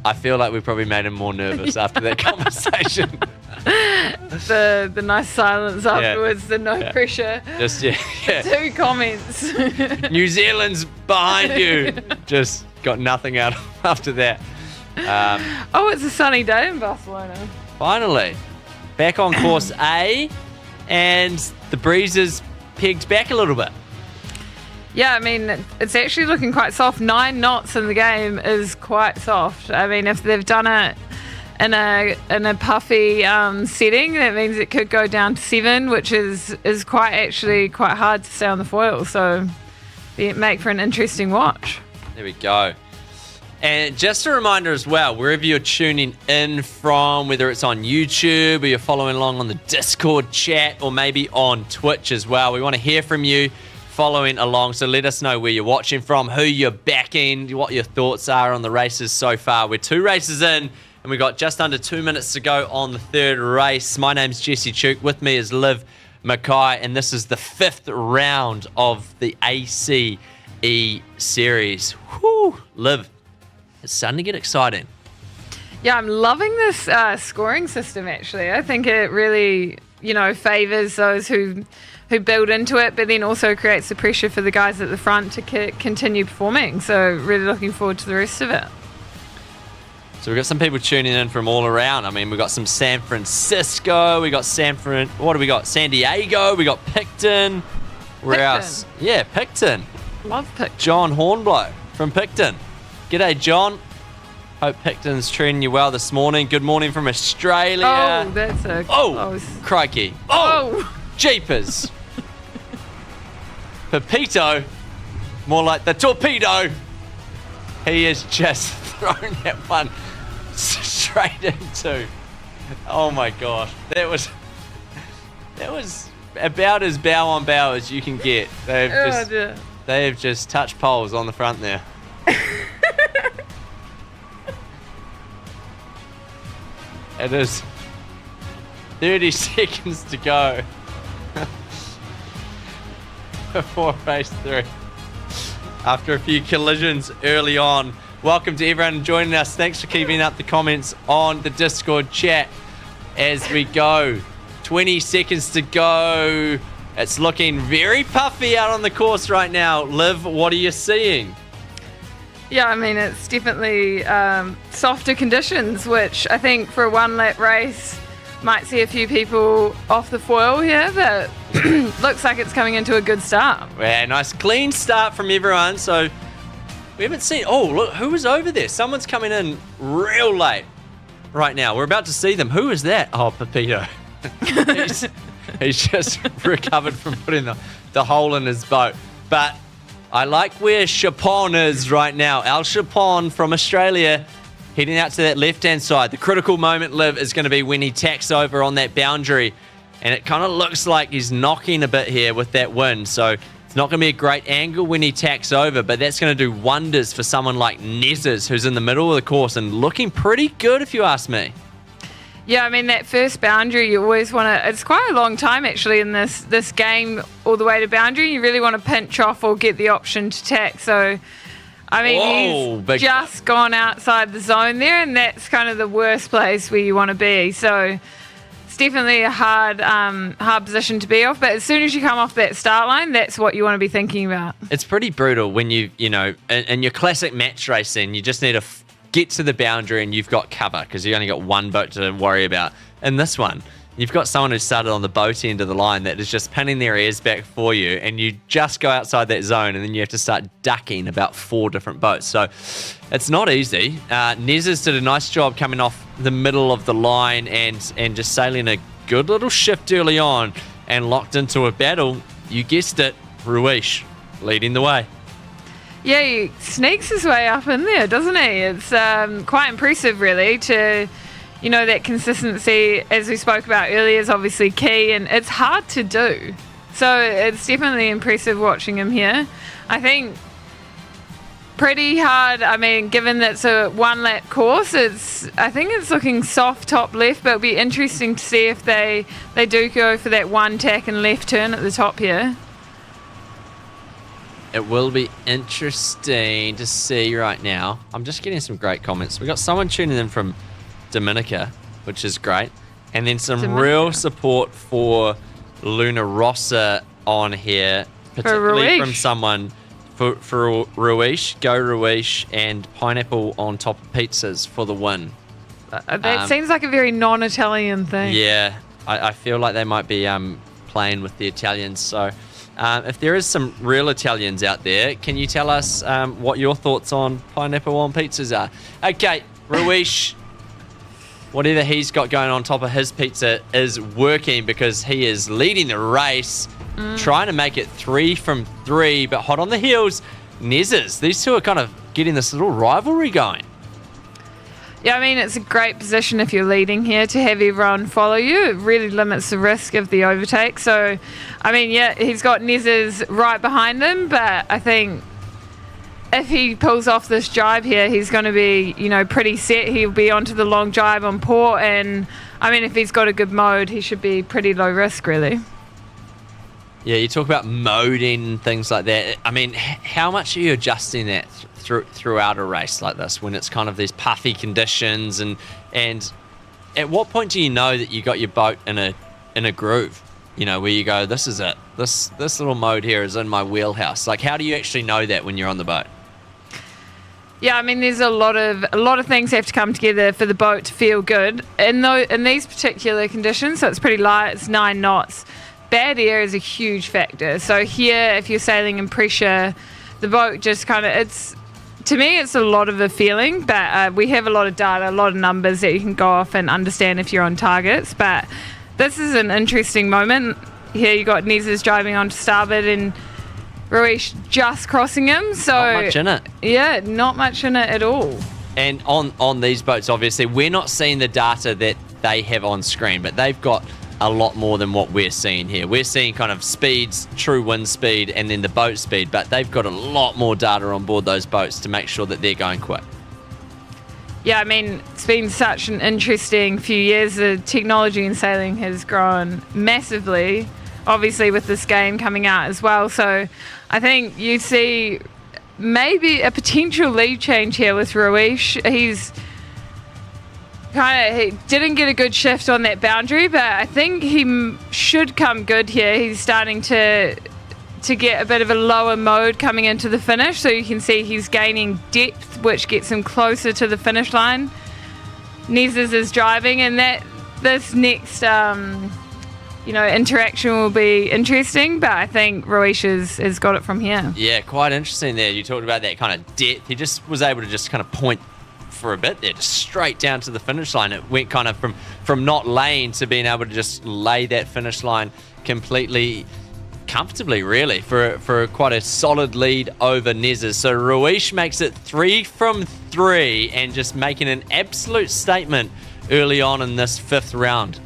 I feel like we probably made him more nervous after that conversation. The nice silence afterwards, the no pressure. Just, yeah. 2 comments. New Zealand's behind you. Just got nothing out after that. Oh, it's a sunny day in Barcelona. Finally, back on course A, and the breeze is pegged back a little bit. Yeah, I mean, it's actually looking quite soft. 9 knots in the game is quite soft. I mean, if they've done it in a puffy setting, that means it could go down to 7, which is quite hard to stay on the foil. So it make for an interesting watch. There we go. And just a reminder as well, wherever you're tuning in from, whether it's on YouTube or you're following along on the Discord chat or maybe on Twitch as well, we want to hear from you following along. So let us know where you're watching from, who you're backing, what your thoughts are on the races so far. We're 2 races in and we've got just under 2 minutes to go on the 3rd race. My name's Jesse Chuk. With me is Liv Mackay, and this is the 5th round of the ACE series. Whew, Liv. It's starting to get exciting. Yeah, I'm loving this scoring system, actually. I think it really, favours those who build into it, but then also creates the pressure for the guys at the front to continue performing. So really looking forward to the rest of it. So we've got some people tuning in from all around. I mean, we've got some San Francisco. We got what do we got? San Diego. We got Picton. Where else? Yeah, Picton. Love Picton. John Hornblow from Picton. G'day, John. Hope Picton's treating you well this morning. Good morning from Australia. Oh, that's a close. Crikey. Oh, jeepers. Pepito, more like the torpedo. He is just thrown that one straight into. Oh my gosh. That was about as bow on bow as you can get. They have just touched poles on the front there. It is 30 seconds to go before race 3. After a few collisions early on. Welcome to everyone joining us. Thanks for keeping up the comments on the Discord chat as we go. 20 seconds to go. It's looking very puffy out on the course right now. Liv, what are you seeing? Yeah, I mean, it's definitely softer conditions, which I think for a 1-lap race might see a few people off the foil here, but looks like it's coming into a good start. Yeah, nice clean start from everyone. So we haven't seen... Oh, look, who was over there? Someone's coming in real late right now. We're about to see them. Who is that? Oh, Pepito. he's just recovered from putting the hole in his boat. But I like where Chapon is right now. Al Chapon from Australia heading out to that left-hand side. The critical moment, Liv, is going to be when he tacks over on that boundary. And it kind of looks like he's knocking a bit here with that wind. So it's not going to be a great angle when he tacks over, but that's going to do wonders for someone like Nezes, who's in the middle of the course and looking pretty good, if you ask me. Yeah, I mean, that first boundary, you always want to... It's quite a long time, actually, in this game, all the way to boundary. You really want to pinch off or get the option to tack. So, I mean, he's just gone outside the zone there, and that's kind of the worst place where you want to be. So it's definitely a hard position to be off. But as soon as you come off that start line, that's what you want to be thinking about. It's pretty brutal when in your classic match racing, you just need to get to the boundary and you've got cover because you only got one boat to worry about. In this one, you've got someone who started on the boat end of the line that is just pinning their ears back for you, and you just go outside that zone and then you have to start ducking about 4 different boats. So it's not easy. Nezes did a nice job coming off the middle of the line and just sailing a good little shift early on and locked into a battle. You guessed it, Ruiz leading the way. Yeah, he sneaks his way up in there, doesn't he? It's quite impressive, really, to, that consistency, as we spoke about earlier, is obviously key, and it's hard to do. So it's definitely impressive watching him here. I think pretty hard. I mean, given that it's a one-lap course, I think it's looking soft top left, but it'll be interesting to see if they do go for that one tack and left turn at the top here. It will be interesting to see right now. I'm just getting some great comments. We got someone tuning in from Dominica, which is great. And then some real support for Luna Rossa on here, particularly from someone for Ruish. Go Ruish, and pineapple on top of pizzas for the win. That seems like a very non-Italian thing. Yeah, I feel like they might be playing with the Italians. So if there is some real Italians out there, can you tell us what your thoughts on pineapple on pizzas are? Okay, Ruish, whatever he's got going on top of his pizza is working, because he is leading the race, trying to make it 3 from 3, but hot on the heels, Nezzes. These two are kind of getting this little rivalry going. Yeah, I mean, it's a great position if you're leading here to have everyone follow you. It really limits the risk of the overtake. So, I mean, yeah, he's got Nezzes right behind him, but I think if he pulls off this jibe here, he's going to be, pretty set. He'll be onto the long jibe on port, and I mean, if he's got a good mode, he should be pretty low risk, really. Yeah, you talk about moding, things like that. I mean, how much are you adjusting that throughout a race like this, when it's kind of these puffy conditions, and at what point do you know that you got your boat in a groove? Where you go, this is it. This little mode here is in my wheelhouse. Like, how do you actually know that when you're on the boat? Yeah, I mean, there's a lot of things have to come together for the boat to feel good in these particular conditions. So it's pretty light. It's 9 knots. Bad air is a huge factor. So here, if you're sailing in pressure, the boat just kind of, to me, it's a lot of a feeling, but we have a lot of data, a lot of numbers that you can go off and understand if you're on targets. But this is an interesting moment. Here you got Nezzes driving onto starboard and Ruish just crossing him. So not much in it. Yeah, not much in it at all. And on these boats, obviously, we're not seeing the data that they have on screen, but they've got a lot more than what we're seeing here. We're seeing kind of speeds, true wind speed, and then the boat speed, but they've got a lot more data on board those boats to make sure that they're going quick. Yeah, I mean, it's been such an interesting few years. The technology in sailing has grown massively, obviously with this game coming out as well. So I think you see maybe a potential lead change here with Ruish. He didn't get a good shift on that boundary, but I think he should come good here. He's starting to get a bit of a lower mode coming into the finish, so you can see he's gaining depth, which gets him closer to the finish line. Nezzes is driving, and this next interaction will be interesting, but I think Ruish has got it from here. Yeah, quite interesting there. You talked about that kind of depth. He just was able to just kind of point for a bit there, just straight down to the finish line. It went kind of from not laying to being able to just lay that finish line completely comfortably, really, for quite a solid lead over Nezzes. So Ruish makes it 3 from 3 and just making an absolute statement early on in this 5th round.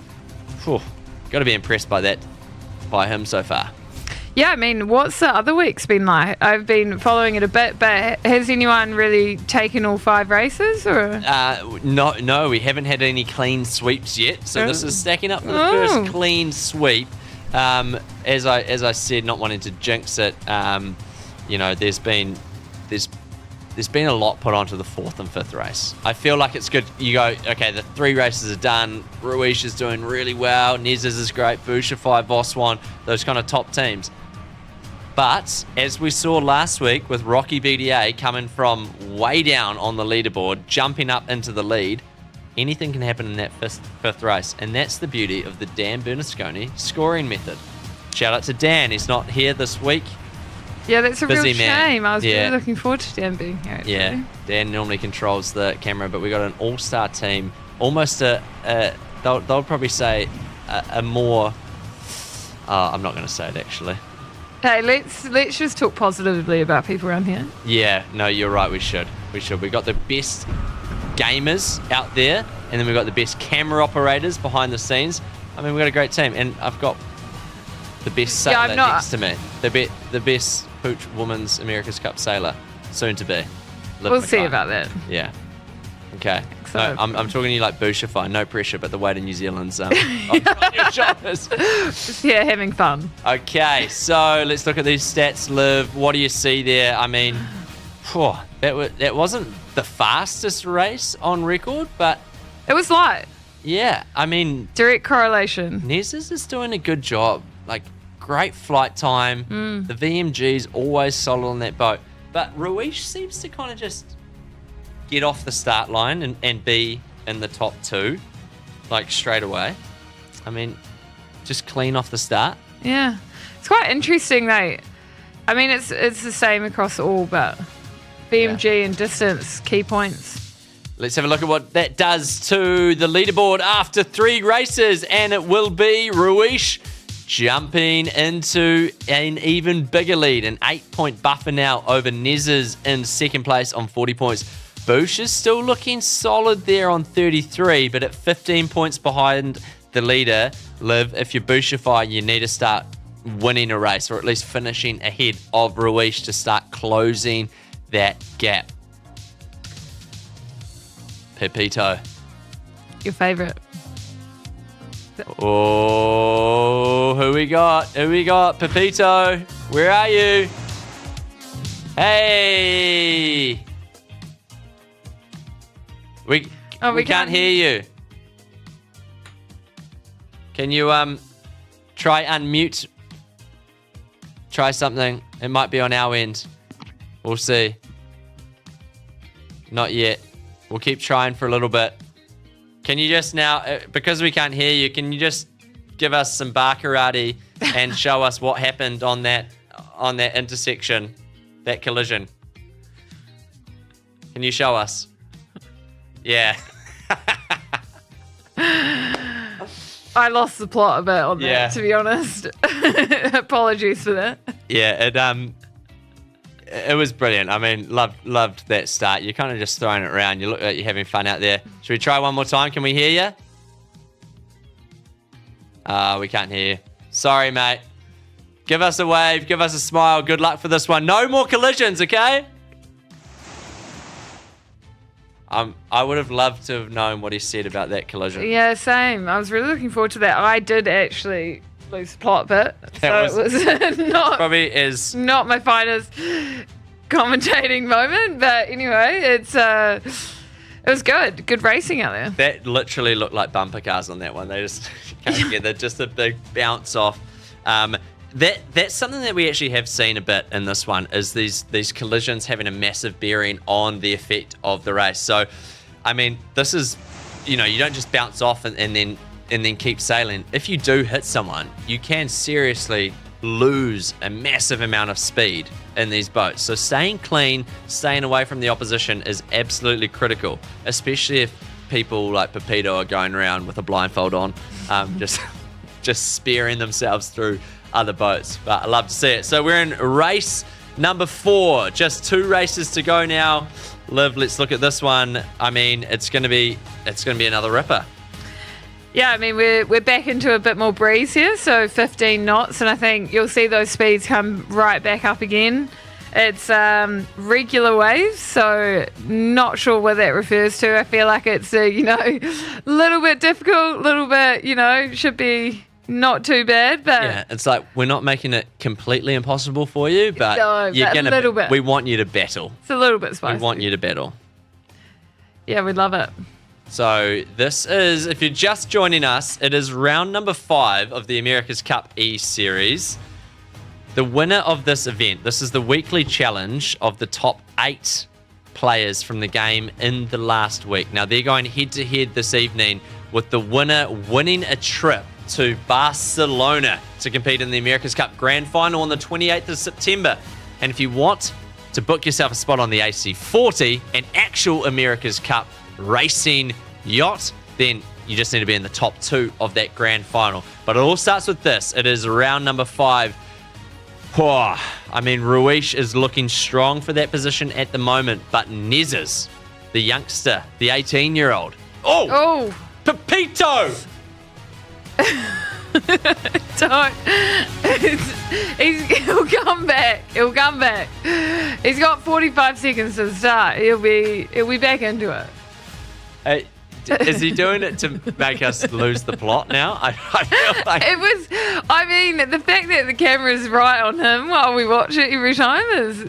Got to be impressed by him so far. Yeah, I mean, what's the other week's been like? I've been following it a bit, but has anyone really taken all 5 races? Or? No, we haven't had any clean sweeps yet. So this is stacking up for the first clean sweep. As I said, not wanting to jinx it, there's been a lot put onto the 4th and 5th race. I feel like it's good. You go, okay, the 3 races are done. Ruish is doing really well. Nezzes is great. Bouchify, Voswan, those kind of top teams. But as we saw last week with Rocky BDA coming from way down on the leaderboard, jumping up into the lead, anything can happen in that 5th race. And that's the beauty of the Dan Bernasconi scoring method. Shout out to Dan. He's not here this week. Yeah, that's a Busy real man. shame. I was Yeah. really looking forward to Dan being here, actually. Yeah, Dan normally controls the camera, but we got an all-star team. Almost they'll probably say a more... I'm not going to say it, actually. Hey, let's just talk positively about people around here. Yeah, no, you're right. We should. We got the best gamers out there, and then we've got the best camera operators behind the scenes. I mean, we've got a great team, and I've got the best sailor next to me. The best Pooch Women's America's Cup sailor, soon to be. We'll see about that. Yeah. Okay. No, I'm talking to you like Bouchify. No pressure, but the weight of New Zealand's on your shoulders. Yeah, having fun. Okay, so let's look at these stats, Liv. What do you see there? I mean, that wasn't the fastest race on record, but... It was light. Yeah, I mean... Direct correlation. Nez's is doing a good job. Like, great flight time. The VMG's always solid on that boat. But Ruiz seems to kind of just get off the start line and be in the top two, like, straight away. I mean, just clean off the start. Yeah. It's quite interesting, though. I mean, it's the same across all, but VMG and distance, key points. Let's have a look at what that does to the leaderboard after 3 races, and it will be Ruiz jumping into an even bigger lead, an 8-point buffer now over Nez's in second place on 40 points. Boosh is still looking solid there on 33, but at 15 points behind the leader. Liv, if you're Bouchify, you need to start winning a race, or at least finishing ahead of Ruiz to start closing that gap. Pepito. Your favourite. Oh, who we got? Pepito, where are you? Hey! We can't hear you. Can you try unmute? Try something. It might be on our end. We'll see. Not yet. We'll keep trying for a little bit. Can you just now, because we can't hear you, can you just give us some bar karate and show us what happened on that intersection, that collision? Can you show us? Yeah. I lost the plot a bit on that, to be honest. Apologies for that. Yeah, it was brilliant. I mean, loved that start. You're kind of just throwing it around. You look like you're having fun out there. Should we try one more time? Can we hear you? We can't hear you. Sorry, mate. Give us a wave. Give us a smile. Good luck for this one. No more collisions, okay? I would have loved to have known what he said about that collision. Yeah, same. I was really looking forward to that. I did actually lose the plot bit. So it was not my finest commentating moment. But anyway, it was good. Good racing out there. That literally looked like bumper cars on that one. They just came together, just a big bounce off. That's something that we actually have seen a bit in this one, is these collisions having a massive bearing on the effect of the race. So, I mean, this is, you don't just bounce off and then keep sailing. If you do hit someone, you can seriously lose a massive amount of speed in these boats. So staying clean, staying away from the opposition is absolutely critical, especially if people like Pepito are going around with a blindfold on, just spearing themselves through other boats. But I love to see it. So we're in race number 4. Just 2 races to go now. Liv, let's look at this one. I mean, it's gonna be another ripper. Yeah, I mean, we're back into a bit more breeze here, so 15 knots, and I think you'll see those speeds come right back up again. It's regular waves, so not sure what that refers to. I feel like it's a little bit difficult, little bit, should be not too bad, but yeah, it's like we're not making it completely impossible for you, but no, a little bit. We want you to battle. It's a little bit spicy. We want you to battle. Yeah, we love it. So this is, if you're just joining us, it is round number 5 of the America's Cup E Series. The winner of this event, this is the weekly challenge of the top 8 players from the game in the last week. Now they're going head to head this evening, with the winner winning a trip to Barcelona to compete in the America's Cup Grand Final on the 28th of September. And if you want to book yourself a spot on the AC40, an actual America's Cup racing yacht, then you just need to be in the top 2 of that Grand Final. But it all starts with this. It is round number 5. Oh, I mean, Ruiz is looking strong for that position at the moment, but Nezes, the youngster, the 18-year-old. Oh! Pepito! Don't. He'll come back. He'll come back. He's got 45 seconds to start. He'll be back into it. Hey, is he doing it to make us lose the plot now? I feel like It was. I mean, the fact that the camera's right on him while we watch it every time is.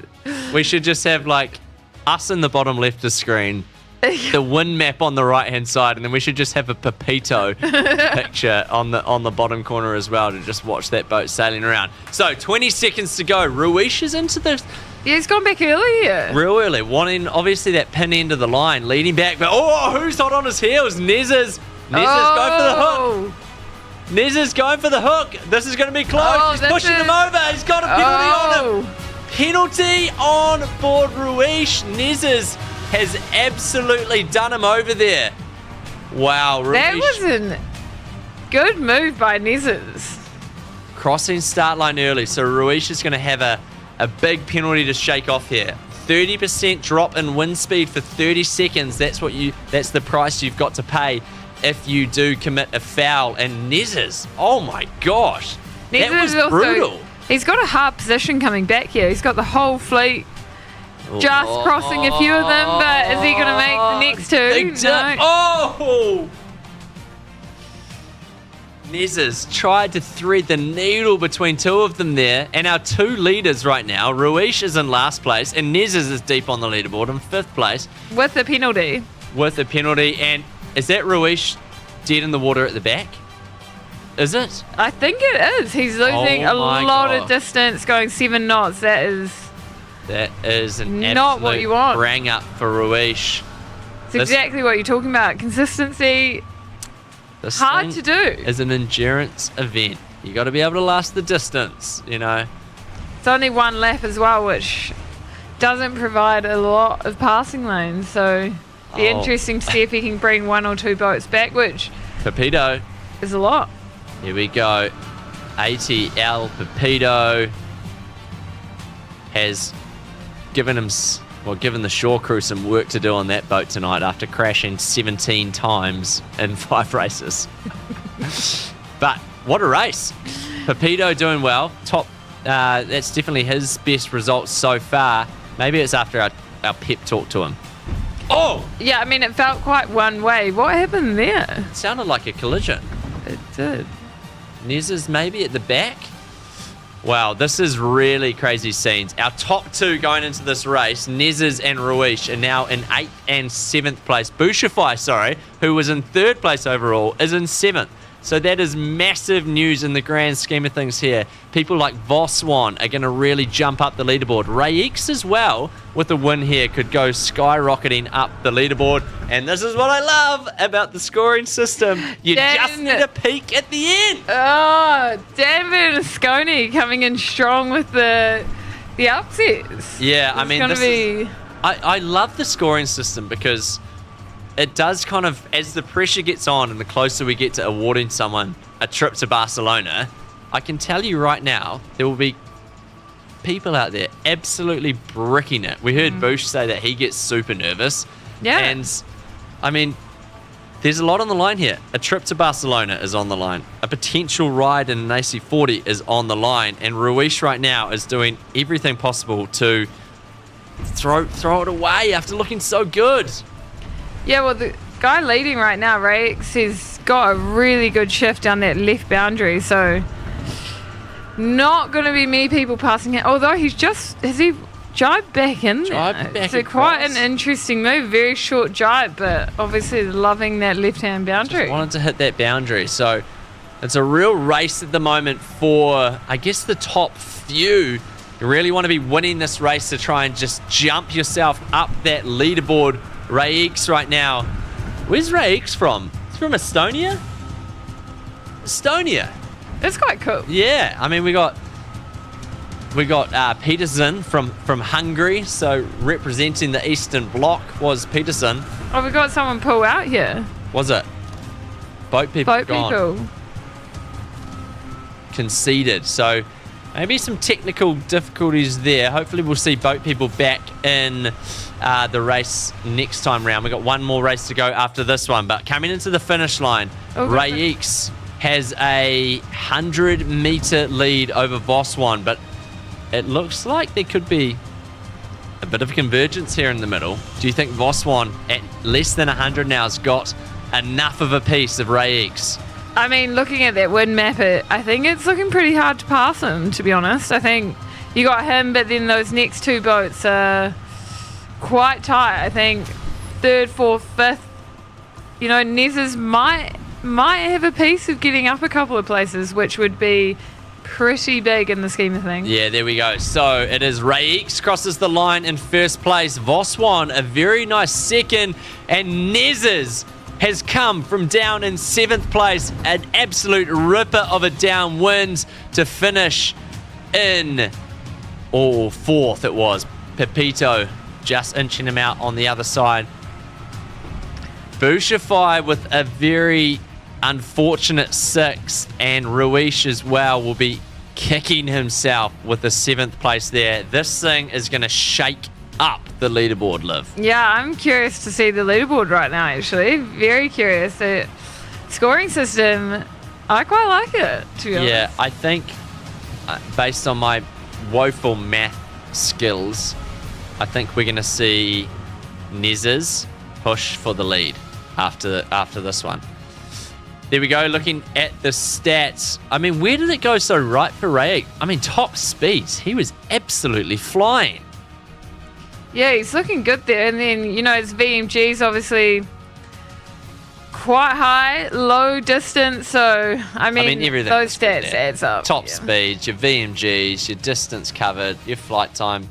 we should just have like us in the bottom left of the screen, the wind map on the right hand side, and then we should just have a Pepito picture on the bottom corner as well to just watch that boat sailing around. So 20 seconds to go. Ruiz is into the Yeah, he's gone back early here. real early, wanting obviously that pin end of the line, leading back. But who's hot on his heels? Nezes. Nezes going for the hook. Nezes going for the hook. This is going to be close. He's pushing him over. He's got a penalty on him. Penalty on board Ruiz. Nezes has absolutely done him over there. Wow, Ruiz. That was a good move by Nezes. Crossing start line early, so Ruiz is going to have a big penalty to shake off here. 30% drop in wind speed for 30 seconds. That's the price you've got to pay if you do commit a foul. And Nezes, oh my gosh, that was brutal. He's got a hard position coming back here. He's got the whole fleet just crossing a few of them, but is he going to make the next two? Big dip. No. Oh! Nezes tried to thread the needle between two of them there, and our two leaders right now, Ruiz is in last place, and Nezes is deep on the leaderboard in 5th place. With the penalty. With a penalty, and is that Ruiz dead in the water at the back? Is it? I think it is. He's losing a lot of distance, going 7 knots. That is an not what you want. Bang up for Ruiz. It's exactly what you're talking about. Consistency, This hard thing to do. is an endurance event. You got to be able to last the distance, you know. It's only one lap as well, which doesn't provide a lot of passing lanes. So be interesting to see if he can bring 1 or 2 boats back, which Pepito. is a lot. Here we go. ATL Pepito has given the shore crew some work to do on that boat tonight after crashing 17 times in 5 races. But what a race. Pepito doing well. Top. That's definitely his best result so far. Maybe it's after our pep talk to him. Oh! Yeah, I mean, it felt quite one way. What happened there? It sounded like a collision. It did. Nezes maybe at the back. Wow, this is really crazy scenes. Our top 2 going into this race, Nezes and Ruiz, are now in 8th and 7th place. Bouchify, who was in 3rd place overall, is in 7th. So that is massive news in the grand scheme of things here. People like Voswan are going to really jump up the leaderboard. Rayx as well, with a win here, could go skyrocketing up the leaderboard. And this is what I love about the scoring system. You just need a peak at the end. Oh, Dan Bernasconi coming in strong with the upsets. Yeah, I mean, this I love the scoring system because it does kind of, as the pressure gets on and the closer we get to awarding someone a trip to Barcelona, I can tell you right now, there will be people out there absolutely bricking it. We heard Bush say that he gets super nervous. Yeah. And, I mean, there's a lot on the line here. A trip to Barcelona is on the line. A potential ride in an AC40 is on the line. And Ruiz right now is doing everything possible to throw it away after looking so good. Yeah, well, the guy leading right now, Rayx, has got a really good shift down that left boundary, so not going to be many people passing it. Although has he jibed back in there? So quite an interesting move. Very short jibe, but obviously loving that left-hand boundary. Just wanted to hit that boundary. So it's a real race at the moment for, I guess, the top few. You really want to be winning this race to try and just jump yourself up that leaderboard. Rayx right now. Where's Rayx from? He's from Estonia? Estonia. It's quite cool. Yeah, I mean we got Peterson from Hungary, so representing the Eastern Bloc was Peterson. Oh, we got someone pull out here. Was it? Boat people gone. People. Conceded. So Maybe some technical difficulties there. Hopefully we'll see boat people back in the race next time round. We've got one more race to go after this one. But coming into the finish line, Ray Eeks has a 100-metre lead over Voswan. But it looks like there could be a bit of convergence here in the middle. Do you think Voswan, at less than 100 now, has got enough of a piece of Ray Eeks? I mean, looking at that win map, I think it's looking pretty hard to pass him, to be honest. I think you got him, but then those next two boats are quite tight. I think third, fourth, fifth. You know, Nez's might have a piece of getting up a couple of places, which would be pretty big in the scheme of things. Yeah, there we go. So it is Ray Eeks crosses the line in first place. Voswan, a very nice second. And Nez's has come from down in 7th place. An absolute ripper of a downwind to finish in 4th it was. Pepito just inching him out on the other side. Bouchify with a very unfortunate 6th, and Ruish as well will be kicking himself with the 7th place there. This thing is going to shake up the leaderboard, Liv. Yeah, I'm curious to see the leaderboard right now, actually. Very curious. The scoring system, I quite like it, to be honest. Yeah, I think based on my woeful math skills, I think we're going to see Nez's push for the lead after this one. There we go, looking at the stats. I mean, where did it go so right for Ray? I mean, top speeds. He was absolutely flying. Yeah, he's looking good there. And then, you know, his VMG's obviously quite high, low distance. So, I mean everything those stats adds up. Top speeds, your VMGs, your distance covered, your flight time.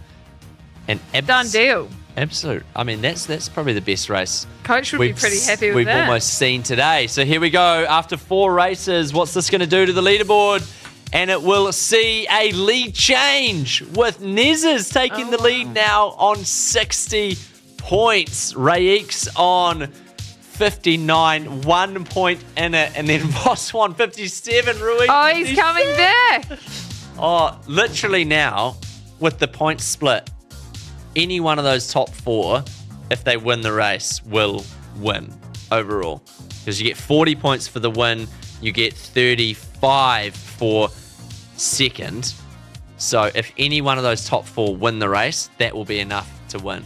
And done deal. Absolute. I mean, that's probably the best race Coach would be pretty happy with we've that. almost seen today. So here we go. After 4 races, what's this going to do to the leaderboard? And it will see a lead change with Nez's taking the lead now on 60 points. Ray Eeks on 59, 1 point in it. And then Voswan 57. Rui. Oh, he's coming back. Oh, literally now, with the point split, any one of those top 4, if they win the race, will win overall. Because you get 40 points for the win, you get 35 for second. So if any one of those top 4 win the race, that will be enough to win.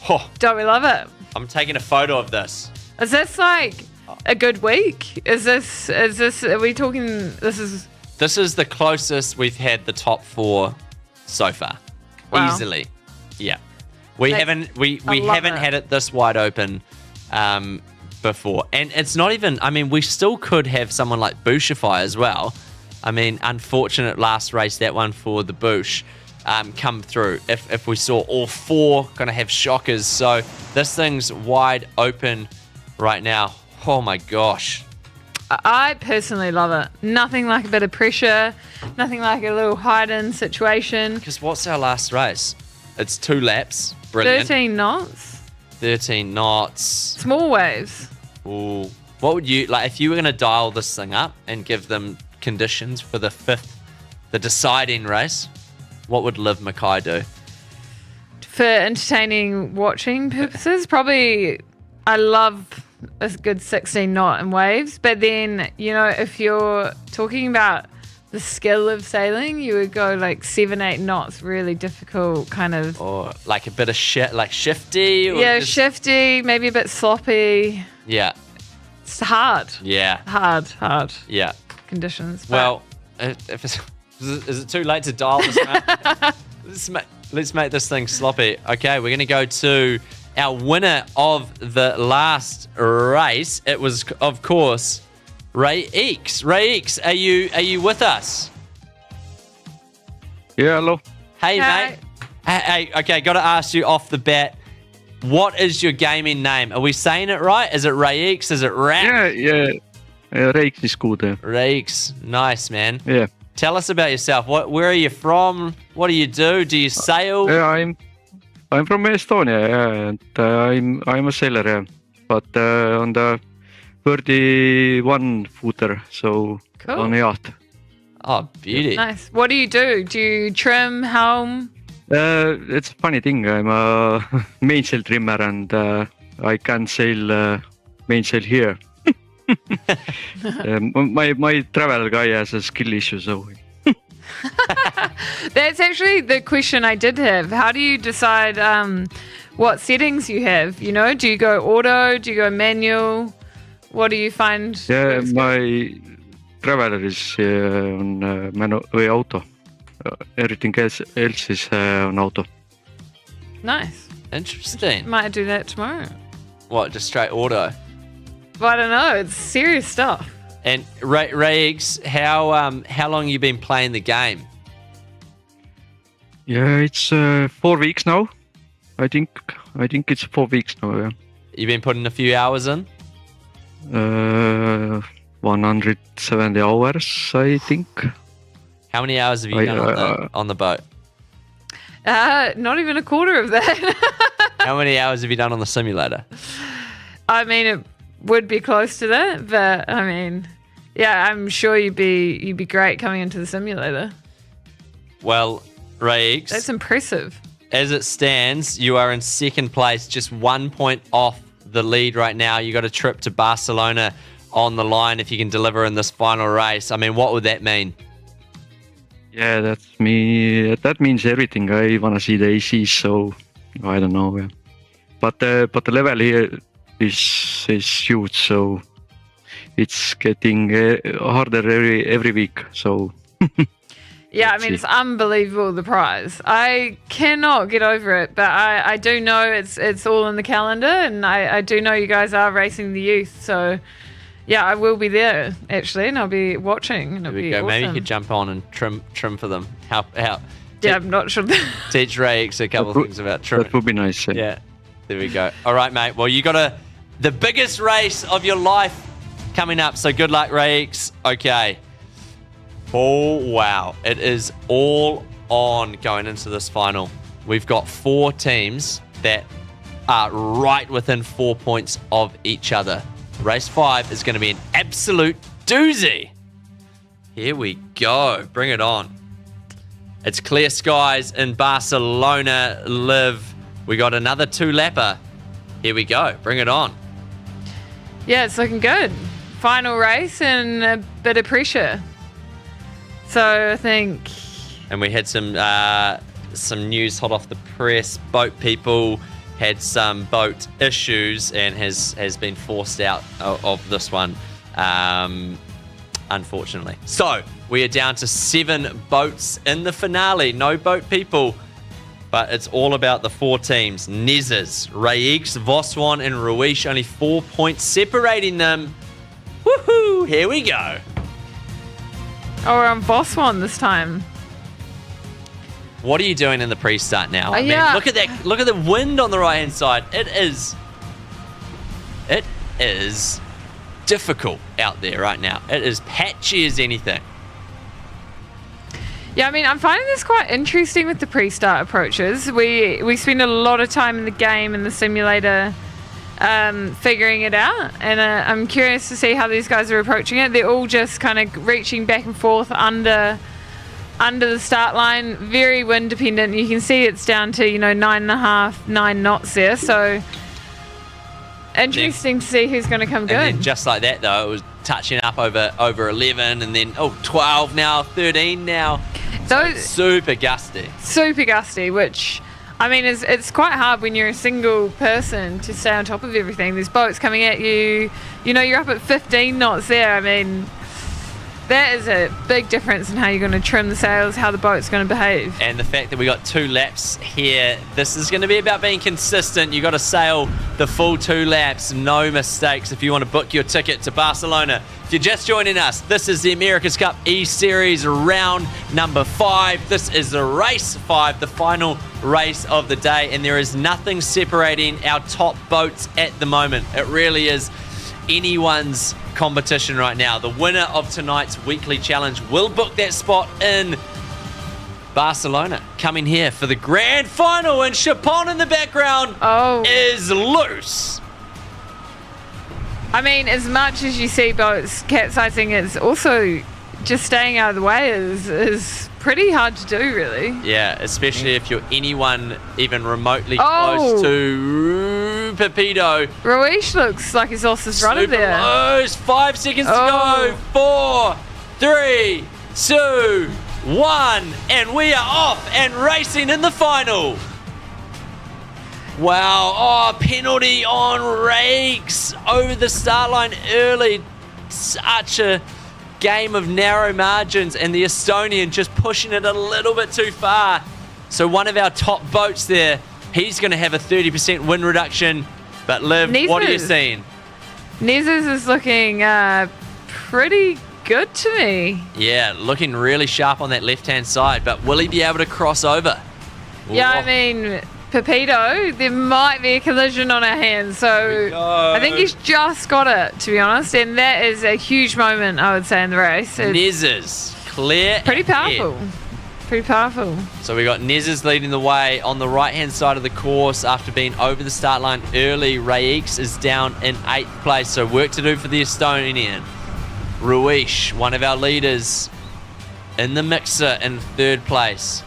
Oh, Don't we love it? I'm taking a photo of this. Is this like a good week? Are we talking, this is the closest we've had the top 4 so far. Wow. Easily. Yeah. We haven't had it this wide open before. And it's not even, I mean, we still could have someone like Bouchify as well. I mean, unfortunate last race, that one for the Bouch, come through. If we saw all 4 going to have shockers. So this thing's wide open right now. Oh my gosh. I personally love it. Nothing like a bit of pressure, nothing like a little hide-in situation. Because what's our last race? It's 2 laps. Brilliant. 13 knots. 13 knots. Small waves. Ooh. What would you, like, if you were going to dial this thing up and give them conditions for the 5th, the deciding race, what would Liv Mackay do? For entertaining watching purposes, probably I love a good 16 knot in waves. But then, you know, if you're talking about the skill of sailing, you would go like 7-8 knots, really difficult kind of. Or like a bit of shifty? Or yeah, shifty, maybe a bit sloppy. Yeah. It's hard. Yeah. Hard. Yeah. Conditions. Well, if it's, is it too late to dial this out? Let's make this thing sloppy. Okay, we're going to go to our winner of the last race. It was, of course, Ray Eeks. Ray Eeks, are you with us? Yeah, hello. Hey, mate. Hey, okay, got to ask you off the bat, what is your gaming name? Are we saying it right? Is it Ray Eeks? Is it Rat? Yeah. Reeks is good. Ray Eeks, nice, man. Yeah. Tell us about yourself. Where are you from? What do you do? Do you sail? I'm from Estonia, and I'm a sailor, but on the 31 footer, so Cool. on a yacht. Oh, beauty. Nice. What do you do? Do you trim, helm? It's a funny thing. I'm a mainsail trimmer and I can sail mainsail here. My travel guy has a skill issue, so. That's actually the question I did have. How do you decide what settings you have? You know, do you go auto? Do you go manual? What do you find? Yeah, my traveler is on auto. Everything else is on auto. Nice. Interesting. Might do that tomorrow. What, just straight auto? Well, I don't know. It's serious stuff. And Rayx, how long have you been playing the game? Yeah, it's 4 weeks now. I think it's 4 weeks now. Yeah. You've been putting a few hours in? 170 hours, I think. How many hours have you done on the boat? Not even a quarter of that. How many hours have you done on the simulator? I mean, it would be close to that, but I mean, yeah, I'm sure you'd be great coming into the simulator. Well, Rayx, That's impressive. as it stands, you are in second place, just 1 point off the lead right now. You got a trip to Barcelona on the line if you can deliver in this final race. I mean, what would that mean? Yeah, that's me. That means everything. I wanna see the AC, so I don't know. Yeah. But the level here is huge, so it's getting harder every week. So. Yeah, I mean, it's unbelievable, the prize. I cannot get over it, but I do know it's all in the calendar, and I do know you guys are racing the youth, so yeah, I will be there, actually, and I'll be watching, and it'll be awesome. Maybe you could jump on and trim for them. Help. Yeah, I'm not sure. Teach Rayx a couple of things about trimming. That would be nice. Yeah, there we go. All right, mate. Well, you got the biggest race of your life coming up, so good luck, Rayx. Okay. Oh, wow. It is all on going into this final. We've got 4 teams that are right within 4 points of each other. Race 5 is going to be an absolute doozy. Here we go. Bring it on. It's clear skies in Barcelona. Live. We got another 2-lapper. Here we go. Bring it on. Yeah, it's looking good. Final race and a bit of pressure. So I think... And we had some news hot off the press. Boat people had some boat issues and has been forced out of this one, unfortunately. So we are down to 7 boats in the finale. No boat people, but it's all about the 4 teams. Nezes, Rayx, Voswan and Ruish. Only 4 points separating them. Woohoo! Here we go. Oh, we're on Boss One this time. What are you doing in the pre-start now? I mean, yeah. look at that. Look at the wind on the right-hand side. It is difficult out there right now. It is patchy as anything. Yeah, I mean, I'm finding this quite interesting with the pre-start approaches. We spend a lot of time in the game, in the simulator, figuring it out, and I'm curious to see how these guys are approaching it. They're all just kind of reaching back and forth under the start line, very wind dependent. You can see it's down to 9.5, 9 knots there, so interesting to see who's going to come good. And then just like that though, it was touching up over 11 and then 12 now, 13 now. So it's super gusty, which I mean, it's quite hard when you're a single person to stay on top of everything. There's boats coming at you. You're up at 15 knots there. I mean, that is a big difference in how you're going to trim the sails, how the boat's going to behave. And the fact that we got 2 laps here, this is going to be about being consistent. You got to sail the full 2 laps, no mistakes if you want to book your ticket to Barcelona. If you're just joining us, this is the America's Cup E-Series round number 5. This is the race 5, the final race of the day, and there is nothing separating our top boats at the moment. It really is anyone's competition right now. The winner of tonight's weekly challenge will book that spot in Barcelona, coming here for the grand final, and Chapon in the background is loose. I mean, as much as you see boats capsizing, it's also just staying out of the way is pretty hard to do, really. Yeah, especially if you're anyone even remotely close to Pepito. Ruiz looks like he's lost his rudder Super there. close. 5 seconds to go. 4, 3, 2, 1, and we are off and racing in the final. Wow. Oh, penalty on Rakes over the start line early. Such a game of narrow margins, and the Estonian just pushing it a little bit too far. So one of our top boats there, he's going to have a 30% wind reduction. But Liv, what are you seeing? Nezes is looking pretty good to me. Yeah, looking really sharp on that left-hand side, but will he be able to cross over? Yeah, Whoa. I mean, Pepito, there might be a collision on our hands, so I think he's just got it, to be honest, and that is a huge moment, I would say, in the race. Nezes, clear. Pretty ahead. powerful. Pretty powerful. So we got Nezes leading the way on the right-hand side of the course after being over the start line early. Raix is down in 8th place, so work to do for the Estonian. Ruiz, one of our leaders, in the mixer in 3rd place.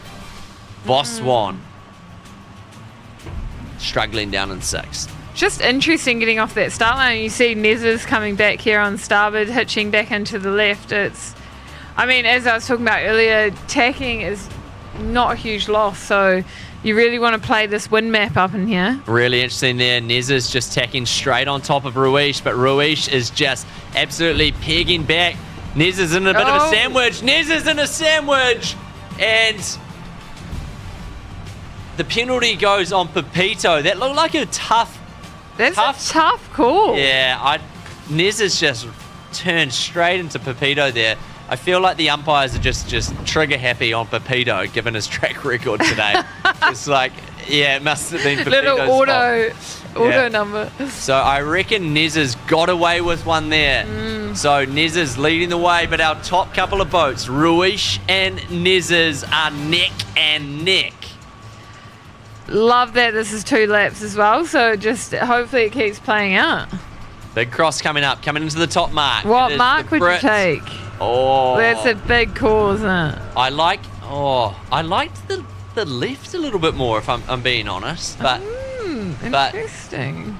Voswan, struggling down in 6th. Just interesting getting off that start line. You see Nezes coming back here on starboard, hitching back into the left. I mean, as I was talking about earlier, tacking is not a huge loss, so you really want to play this wind map up in here. Really interesting there. Nezes just tacking straight on top of Ruiz, but Ruiz is just absolutely pegging back. Nezes in a bit of a sandwich. Nezes in a sandwich, and the penalty goes on Pepito. That looked like a tough call. Yeah, Nezes just turned straight into Pepito there. I feel like the umpires are just trigger happy on Pepito, given his track record today. It's like, yeah, it must have been Pepito's little auto number. So I reckon Nezes got away with one there. So Nezes leading the way, but our top couple of boats, Ruiz and Nezes, are neck and neck. Love that this is 2 laps as well, so just hopefully it keeps playing out. Big cross coming up, coming into the top mark. What mark would you take? Oh, That's a big call, isn't it? I liked the left a little bit more, if I'm being honest. But interesting.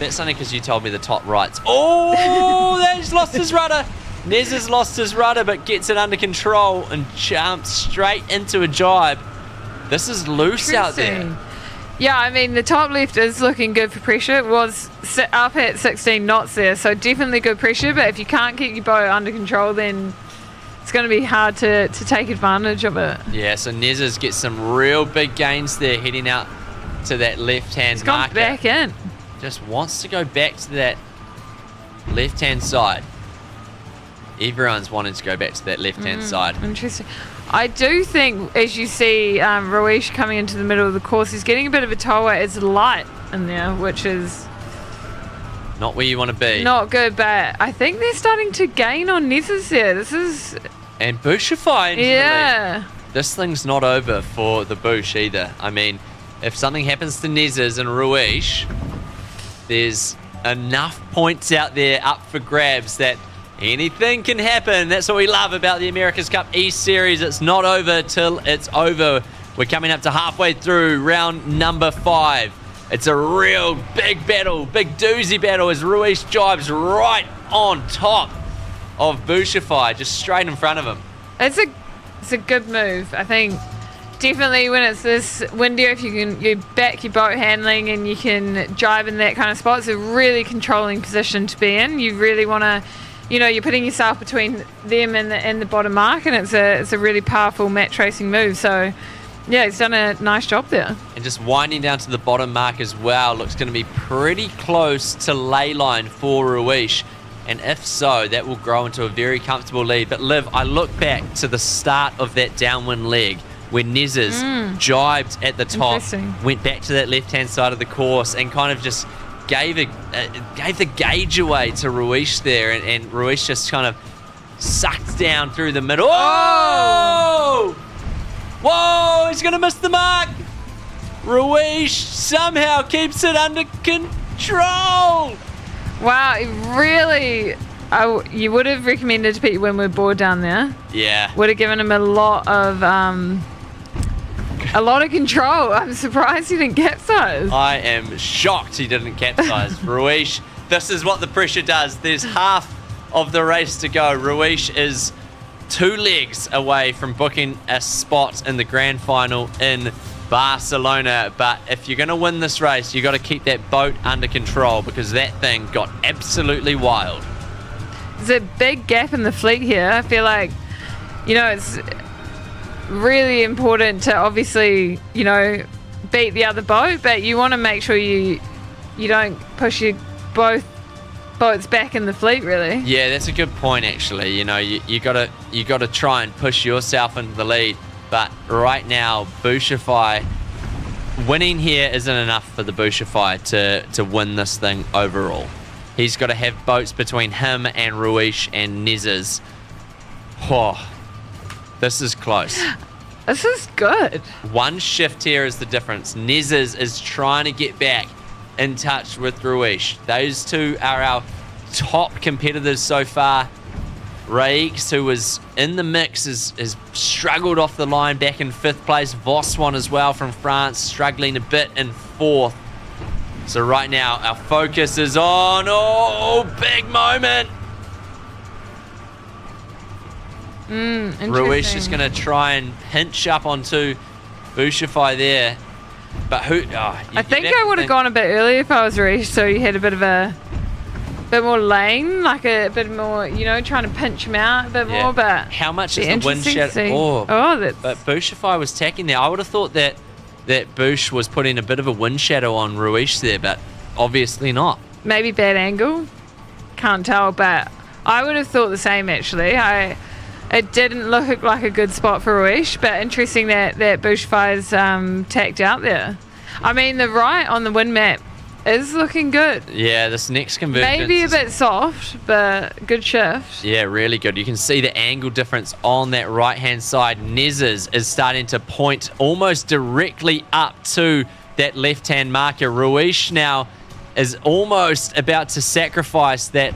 That's only because you told me the top right's. Oh, he's lost his rudder. Nez has lost his rudder, but gets it under control and jumps straight into a jibe. This is loose out there. Yeah, I mean, the top left is looking good for pressure. It was up at 16 knots there, so definitely good pressure. But if you can't keep your boat under control, then it's going to be hard to take advantage of it. Yeah, so Nezes gets some real big gains there, heading out to that left-hand marker. He's gone back in. Just wants to go back to that left-hand side. Everyone's wanting to go back to that left-hand side. Interesting. I do think, as you see Ruiz coming into the middle of the course, he's getting a bit of a tower. It's light in there, which is not where you want to be. Not good, but I think they're starting to gain on Nezes there. This is... And Bushify. Yeah. This thing's not over for the Bush either. I mean, if something happens to Nezes and Ruiz, there's enough points out there up for grabs that anything can happen. That's what we love about the America's Cup East Series. It's not over till it's over. We're coming up to halfway through round number 5. It's a real big battle, big doozy battle as Ruiz jibes right on top of Bushify, just straight in front of him. It's a good move. I think definitely when it's this windier, if you back your boat handling and you can jibe in that kind of spot, it's a really controlling position to be in. You really want to, you're putting yourself between them and the bottom mark, and it's a really powerful match racing move. So yeah, he's done a nice job there. And just winding down to the bottom mark as well, looks going to be pretty close to ley line for Ruiz. And if so, that will grow into a very comfortable lead. But Liv, I look back to the start of that downwind leg where Nezes jibed at the top, went back to that left-hand side of the course and kind of just gave the gauge away to Ruiz there. And Ruiz just kind of sucked down through the middle. Oh! Whoa, he's going to miss the mark. Ruiz somehow keeps it under control. Wow, he really You would have recommended to put your windward board down there. Yeah. Would have given him a lot of control. I'm surprised he didn't capsize. I am shocked he didn't capsize. Ruiz, this is what the pressure does. There's half of the race to go. Ruiz is 2 legs away from booking a spot in the grand final in Barcelona. But if you're going to win this race, you got to keep that boat under control, because that thing got absolutely wild. There's a big gap in the fleet here. I feel like, it's really important to obviously, beat the other boat, but you want to make sure you don't push both boats back in the fleet, really. Yeah, that's a good point, actually. You gotta try and push yourself into the lead. But right now, Bouchify winning here isn't enough for the Bouchify to win this thing overall. He's got to have boats between him and Ruiz and Nez's. Oh, this is close. This is good. One shift here is the difference. Nez's is trying to get back in touch with Ruiz. Those two are our top competitors so far. Raix, who was in the mix, has struggled off the line back in 5th place. Voswan as well from France, struggling a bit in 4th. So right now, our focus is on, big moment. Ruiz is going to try and pinch up onto Bouchify there. But who? I think I would have gone a bit earlier if I was Ruiz, so you had a bit more lane, like a bit more, trying to pinch him out a bit more. But how much is the wind shadow? But Bouchify was tacking there. I would have thought that Bouch was putting a bit of a wind shadow on Ruiz there, but obviously not. Maybe bad angle. Can't tell, but I would have thought the same, actually. It didn't look like a good spot for Ruiz, but interesting that Bouchify's tacked out there. I mean, the right on the wind map is looking good. Yeah, this next convergence. Maybe a bit soft, but good shift. Yeah, really good. You can see the angle difference on that right-hand side. Nez's is starting to point almost directly up to that left-hand marker. Ruiz now is almost about to sacrifice that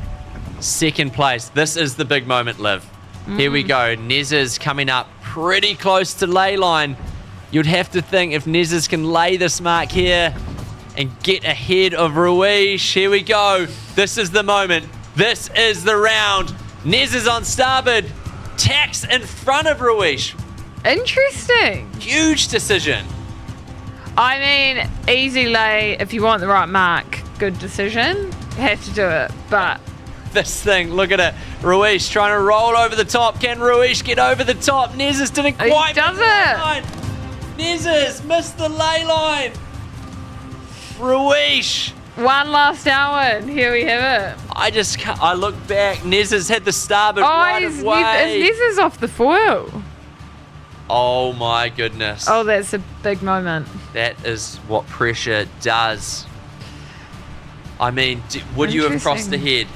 2nd place. This is the big moment, Liv. Here we go. Nez's coming up pretty close to ley line. You'd have to think if Nez's can lay this mark here and get ahead of Ruiz. Here we go. This is the moment. This is the round. Nez is on starboard. Tacks in front of Ruiz. Interesting. Huge decision. I mean, easy lay if you want the right mark. Good decision. You have to do it, but... This thing, look at it. Ruiz trying to roll over the top. Can Ruiz get over the top? Nez's didn't quite. He does it. Nez's missed the ley line. Ruiz. One last hour, and here we have it. I look back. Nez's had the starboard right of way. Nez is off the foil. Oh my goodness. Oh, that's a big moment. That is what pressure does. I mean, would you have crossed ahead?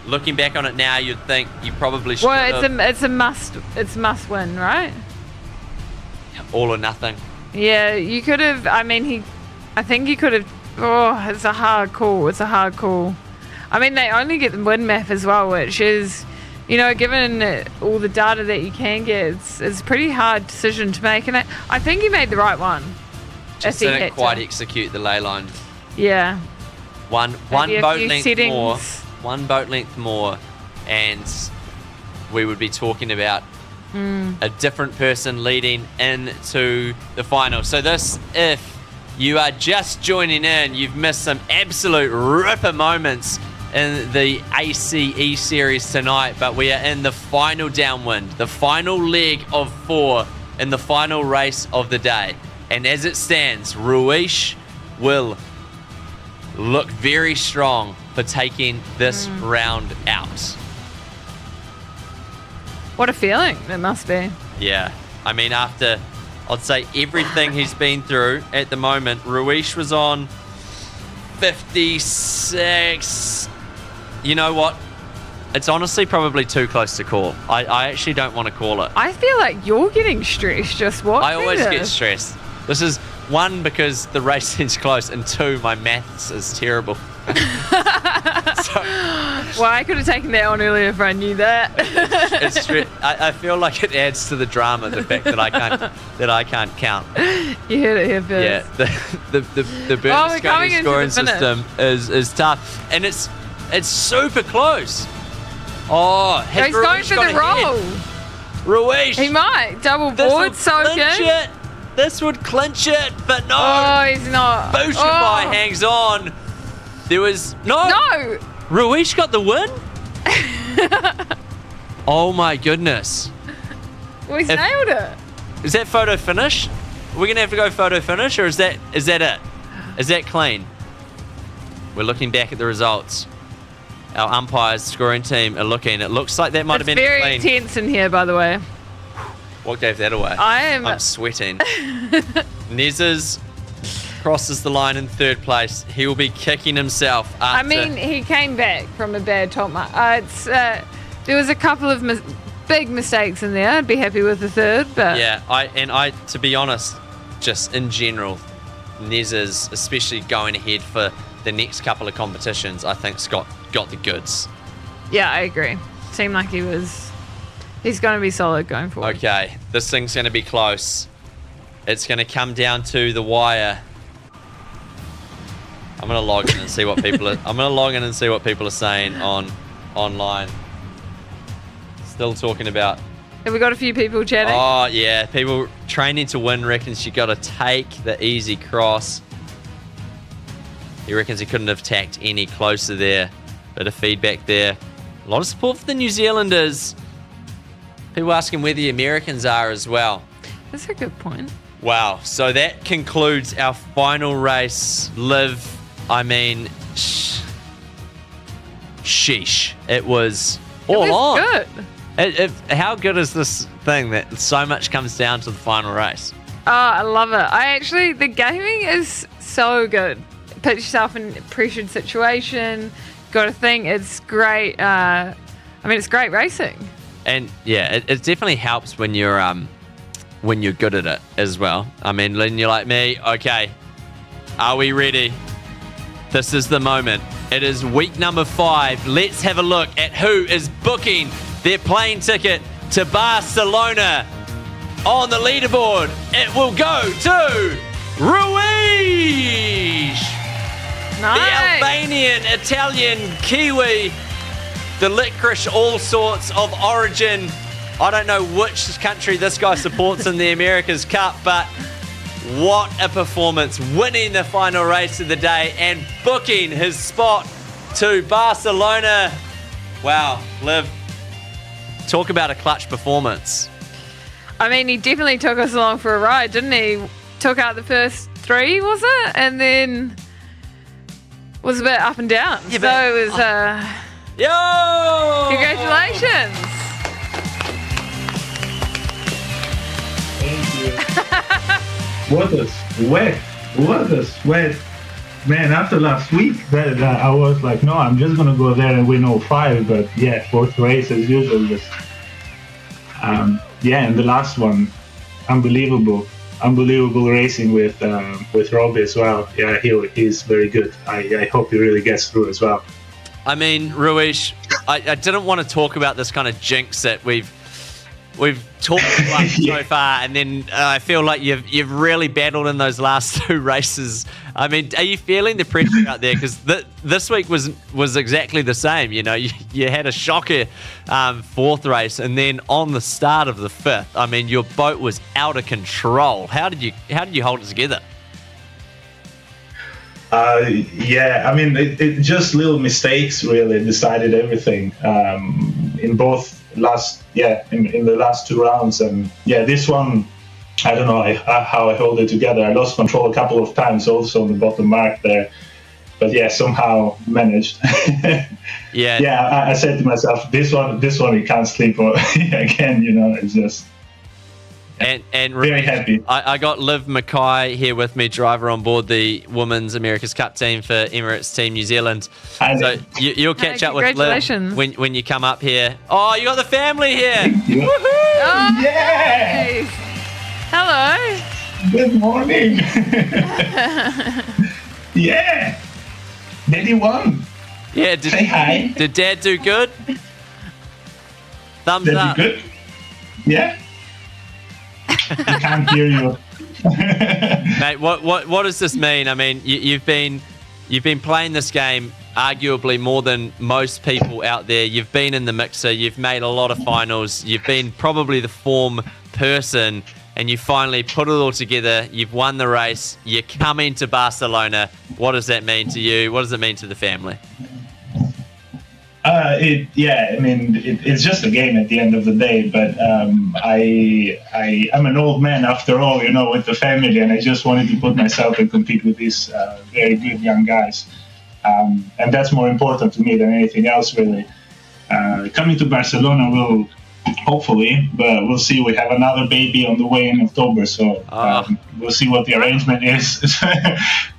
Looking back on it now, you'd think you probably should have. Well, it's a must win, right? All or nothing. Yeah, you could have. I think he could have. Oh, it's a hard call. I mean, they only get the wind map as well, which is, given all the data that you can get, it's a pretty hard decision to make. And I think he made the right one. Just didn't quite execute the ley line. Yeah. One boat length more. One boat length more, and we would be talking about a different person leading into the final. So this, if you are just joining in, you've missed some absolute ripper moments in the ACE series tonight, but we are in the final downwind, the final leg of 4 in the final race of the day. And as it stands, Ruiz will look very strong for taking this round out. What a feeling it must be. Yeah. I mean, after, I'd say, everything he's been through at the moment, Ruiz was on 56. You know what? It's honestly probably too close to call. I actually don't want to call it. I feel like you're getting stressed just watching I always get stressed. This is, 1, because the racing's close, and 2, my maths is terrible. Well, I could have taken that on earlier if I knew that. I feel like it adds to the drama, the fact that I can't count. You heard it here first. Yeah, the Berlusconi scoring system is tough, and it's super close. Oh, He's going for the roll. Ruiz. He might double board. So good. This would clinch it, but no. Oh, he's not. Bouchafai hangs on. There was no. Ruiz got the win. Oh my goodness. Well, he's nailed it. Is that photo finish? We're gonna have to go photo finish, or is that it? Is that clean? We're looking back at the results. Our umpires, scoring team are looking. It looks like that might have been very clean. tense in here, by the way. What gave that away? I'm sweating. Nezes crosses the line in third place. He will be kicking himself after. I mean, he came back from a bad top mark. There was a couple of big mistakes in there. I'd be happy with the third, but yeah, I to be honest, just in general, Nezes, especially going ahead for the next couple of competitions, I think Scott got the goods. Yeah, I agree. Seemed like he's going to be solid going forward. Okay, this thing's going to be close. It's going to come down to the wire. I'm going to log in and see what people are saying online. Still talking about. Have we got a few people chatting? Oh yeah, people training to win reckons you got to take the easy cross. He reckons he couldn't have tacked any closer there. Bit of feedback there. A lot of support for the New Zealanders. People asking where the Americans are as well. That's a good point. Wow. So that concludes our final race. Liv, I mean, sheesh. It was all on. Good. How good is this thing that so much comes down to the final race? Oh, I love it. The gaming is so good. Put yourself in a pressured situation. Got to think it's great. It's great racing. And yeah, it definitely helps when you're good at it as well. I mean, when you're like me, okay, are we ready? This is the moment. It is week number 5. Let's have a look at who is booking their plane ticket to Barcelona. On the leaderboard, it will go to Ruiz. Nice. The Albanian, Italian, Kiwi, the licorice, all sorts of origin. I don't know which country this guy supports in the America's Cup, but what a performance. Winning the final race of the day and booking his spot to Barcelona. Wow, Liv, talk about a clutch performance. I mean, he definitely took us along for a ride, didn't he? Took out the first 3, was it? And then was a bit up and down. Yeah, so it was... Yo! Congratulations! Thank you. What a sweat. Man, after last week, that I was like, no, I'm just going to go there and win all 5. But yeah, 4th race as usual. Just, and the last one, unbelievable racing with Robbie as well. Yeah, he's very good. I hope he really gets through as well. I mean, Ruiz, I didn't want to talk about this kind of jinx that we've talked about so far, and then I feel like you've really battled in those last 2 races. I mean, are you feeling the pressure out there? Because this week was exactly the same. You know, you had a shocker 4th race, and then on the start of the 5th, I mean, your boat was out of control. How did you hold it together? I mean, it just little mistakes really decided everything in both in the last 2 rounds. And yeah, this one, I don't know how I hold it together. I lost control a couple of times also on the bottom mark there, but yeah, somehow managed. I said to myself, this one you can't sleep on again. You know, it's just. And very happy. I got Liv Mackay here with me, driver on board the Women's America's Cup team for Emirates Team New Zealand. So you'll catch up with Liv when you come up here. Oh, you got the family here. Woohoo! Oh, yeah. Nice. Hello. Good morning. Yeah. Daddy won. Yeah, Say hi. Did Dad do good? Thumbs That'd up. be good. Yeah. I can't hear you. Mate, what does this mean? I mean, you've been playing this game arguably more than most people out there. You've been in the mixer. You've made a lot of finals. You've been probably the form person, and you finally put it all together. You've won the race. You're coming to Barcelona. What does that mean to you? What does it mean to the family? It's just a game at the end of the day, but I'm an old man after all, with the family, and I just wanted to put myself and compete with these very good young guys. And that's more important to me than anything else, really. Coming to Barcelona will, hopefully, but we'll see. We have another baby on the way in October, so we'll see what the arrangement is.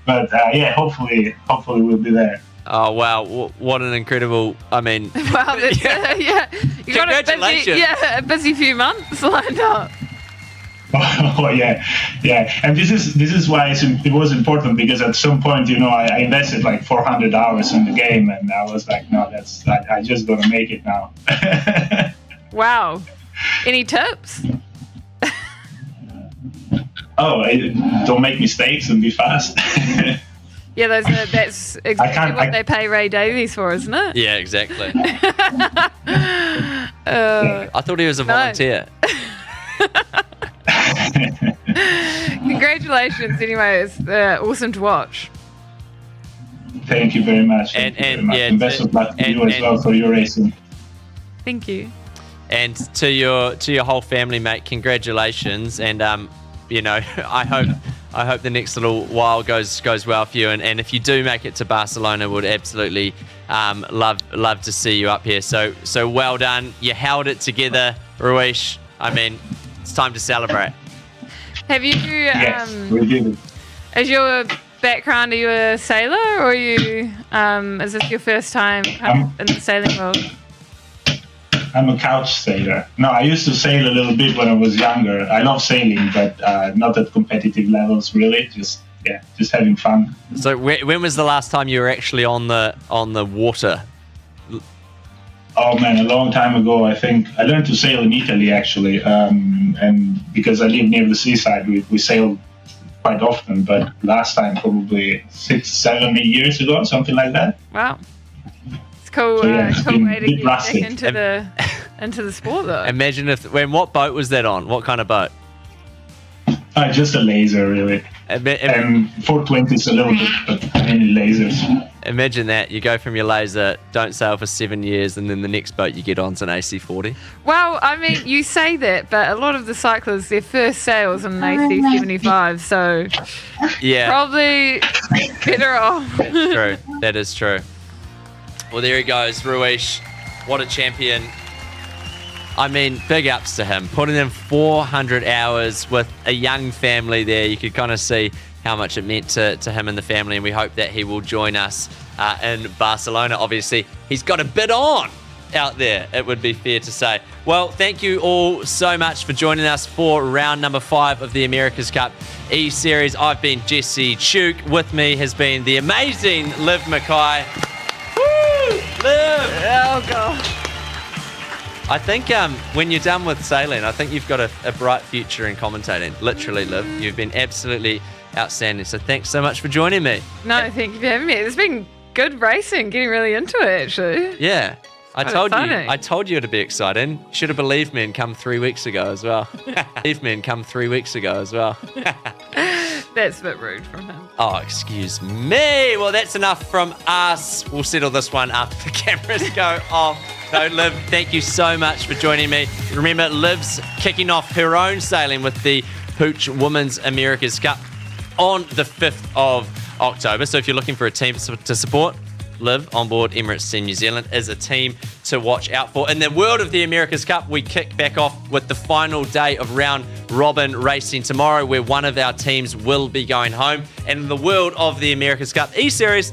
But hopefully we'll be there. Oh, wow. What an incredible, Wow, that's, yeah. You Congratulations. got a busy few months lined up. Oh yeah, and this is why it was important, because at some point, I invested like 400 hours in the game, and I was like, no, I just gotta make it now. Wow. Any tips? Don't make mistakes and be fast. Yeah, that's exactly what they pay Ray Davies for, isn't it? Yeah, exactly. I thought he was a volunteer. Congratulations, anyway. It's awesome to watch. Thank you very much. And best of luck to you as well for your racing. Thank you. And to your whole family, mate, congratulations. And I hope the next little while goes well for you. And if you do make it to Barcelona, would absolutely love to see you up here. So well done. You held it together, Ruiz. I mean, it's time to celebrate. Have you? Yes, we did. Is your background, are you a sailor, or are you? Is this your first time in the sailing world? I'm a couch sailor. No, I used to sail a little bit when I was younger. I love sailing, but not at competitive levels, really. Just having fun. So when was the last time you were actually on the water? Oh man, a long time ago. I think I learned to sail in Italy, actually, and because I live near the seaside, we sailed quite often. But last time, probably 6, 7, 8 years ago, something like that. Wow. Cool, so, it's cool way to get back rustic. into the sport, though. Imagine what boat was that on? What kind of boat? Just a laser, really. And 420 is a little bit, but mainly lasers. Imagine that. You go from your laser, don't sail for 7 years, and then the next boat you get on's an AC40. Well, I mean, you say that, but a lot of the cyclists, their first sail's on an AC75, so yeah, probably better off. That's true. That is true. Well, there he goes, Ruiz. What a champion. I mean, big ups to him. Putting in 400 hours with a young family there. You could kind of see how much it meant to him and the family, and we hope that he will join us in Barcelona. Obviously, he's got a bit on out there, it would be fair to say. Well, thank you all so much for joining us for round number 5 of the America's Cup E-Series. I've been Jesse Chuk. With me has been the amazing Liv Mackay. Liv! Oh, God. I think when you're done with sailing, I think you've got a bright future in commentating. Literally, Liv. You've been absolutely outstanding. So thanks so much for joining me. No, thank you for having me. It's been good racing, getting really into it, actually. Yeah. I told you it'd be exciting. Should have believed me and come 3 weeks ago as well. That's a bit rude from him. Oh, excuse me. Well, that's enough from us. We'll settle this one after the cameras go off. No, Liv, thank you so much for joining me. Remember, Liv's kicking off her own sailing with the Pooch Women's America's Cup on the 5th of October. So if you're looking for a team to support, Liv on board Emirates Team New Zealand is a team to watch out for. In the world of the America's Cup, we kick back off with the final day of round robin racing tomorrow, where one of our teams will be going home. And in the world of the America's Cup E-Series,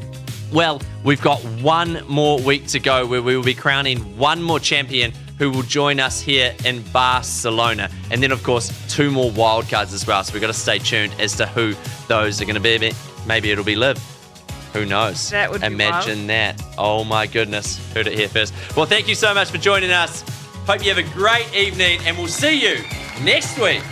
well, we've got one more week to go, where we will be crowning one more champion who will join us here in Barcelona. And then, of course, 2 more wildcards as well. So we've got to stay tuned as to who those are going to be. Maybe it'll be Liv. Who knows? That would be Imagine that. Oh my goodness. Heard it here first. Well, thank you so much for joining us. Hope you have a great evening, and we'll see you next week.